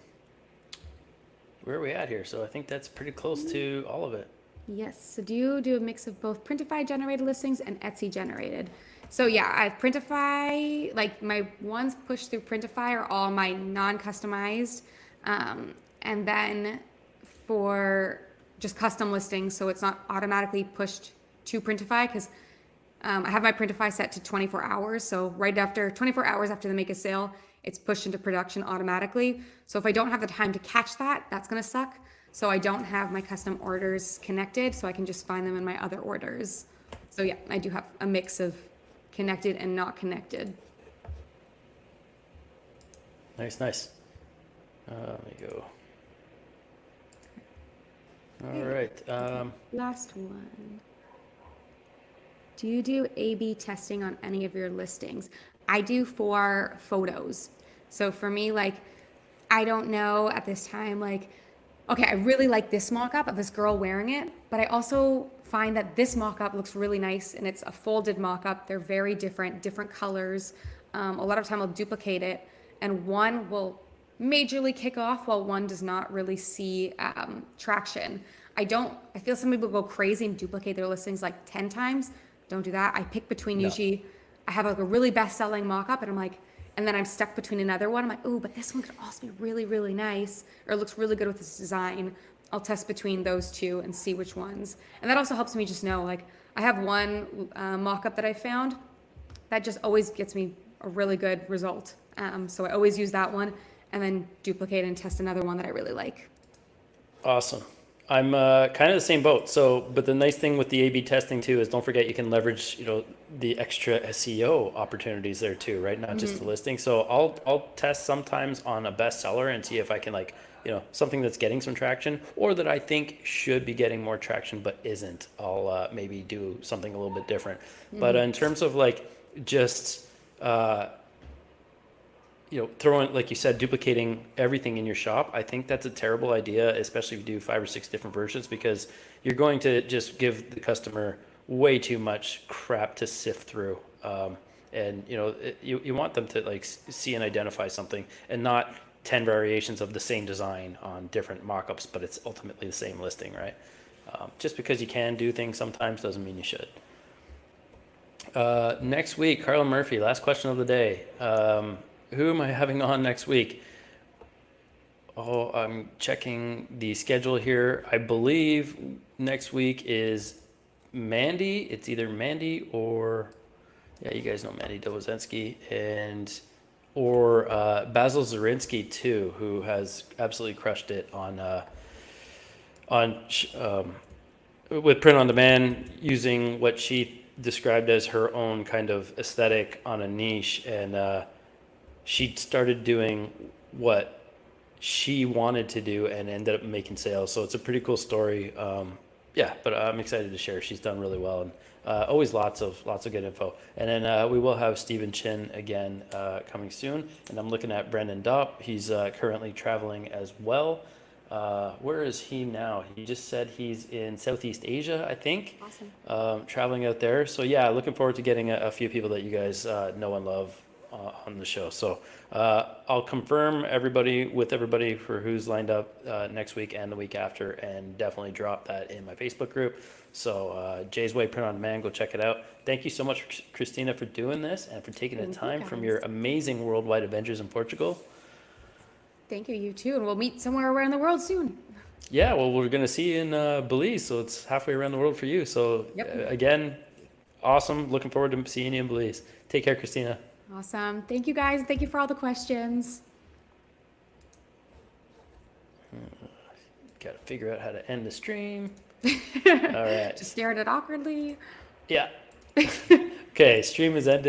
where are we at here? So I think that's pretty close to all of it. Yes. So do you do a mix of both Printify generated listings and Etsy generated? So yeah, I've Printify, like my ones pushed through Printify are all my non-customized. And then for just custom listings, so it's not automatically pushed to Printify, because I have my Printify set to 24 hours. So right after 24 hours after they make a sale, it's pushed into production automatically. So if I don't have the time to catch that, that's going to suck. So I don't have my custom orders connected, so I can just find them in my other orders. So yeah, I do have a mix of connected and not connected. Nice, nice. Let me go. All right. Last one. Do you do A/B testing on any of your listings? I do for photos. So for me, like, I don't know at this time, like, okay, I really like this mock-up of this girl wearing it, but I also find that this mock-up looks really nice and it's a folded mock-up. They're very different colors. A lot of time I'll duplicate it and one will majorly kick off while one does not really see traction. I feel some people go crazy and duplicate their listings like 10 times. Don't do that. I pick between No. usually, I have like a really best-selling mock-up and I'm like, and then I'm stuck between another one. I'm like, oh, but this one could also be really, really nice, or it looks really good with this design. I'll test between those two and see which ones. And that also helps me just know, like, I have one mock-up that I found that just always gets me a really good result. So I always use that one and then duplicate and test another one that I really like. Awesome. I'm kind of the same boat. So, but the nice thing with the A/B testing too is don't forget you can leverage, the extra SEO opportunities there too, right? Not just the listing. So I'll test sometimes on a bestseller and see if I can like, something that's getting some traction or that I think should be getting more traction but isn't. I'll maybe do something a little bit different. But in terms of like just throwing, like you said, duplicating everything in your shop, I think that's a terrible idea, especially if you do 5 or 6 different versions, because you're going to just give the customer way too much crap to sift through. And you want them to like see and identify something and not 10 variations of the same design on different mock-ups, but it's ultimately the same listing, right? Just because you can do things sometimes doesn't mean you should. Next week, Carla Murphy, last question of the day. Who am I having on next week? Oh, I'm checking the schedule here. I believe next week is Mandy. It's either Mandy or, yeah, you guys know Mandy Dowozensky, or Basil Zarinsky too, who has absolutely crushed it with print on demand, using what she described as her own kind of aesthetic on a niche, and she started doing what she wanted to do and ended up making sales. So it's a pretty cool story. Yeah, but I'm excited to share. She's done really well, and always lots of good info. And then we will have Stephen Chin again coming soon. And I'm looking at Brendan Dopp. He's currently traveling as well. Where is he now? He just said he's in Southeast Asia, I think. Awesome. Traveling out there. So yeah, looking forward to getting a few people that you guys know and love on the show. So I'll confirm with everybody for who's lined up next week and the week after, and definitely drop that in my Facebook group. So Jay's Way Print on Demand, go check it out. Thank you so much, Christina, for doing this and for taking the time from your amazing worldwide adventures in Portugal. Thank you, you too, and we'll meet somewhere around the world soon. Yeah, well, we're going to see you in Belize, so it's halfway around the world for you. So again, awesome. Looking forward to seeing you in Belize. Take care, Christina. Awesome. Thank you, guys. Thank you for all the questions. Got to figure out how to end the stream. All right. Just stare at it awkwardly. Yeah. Okay, stream is ended.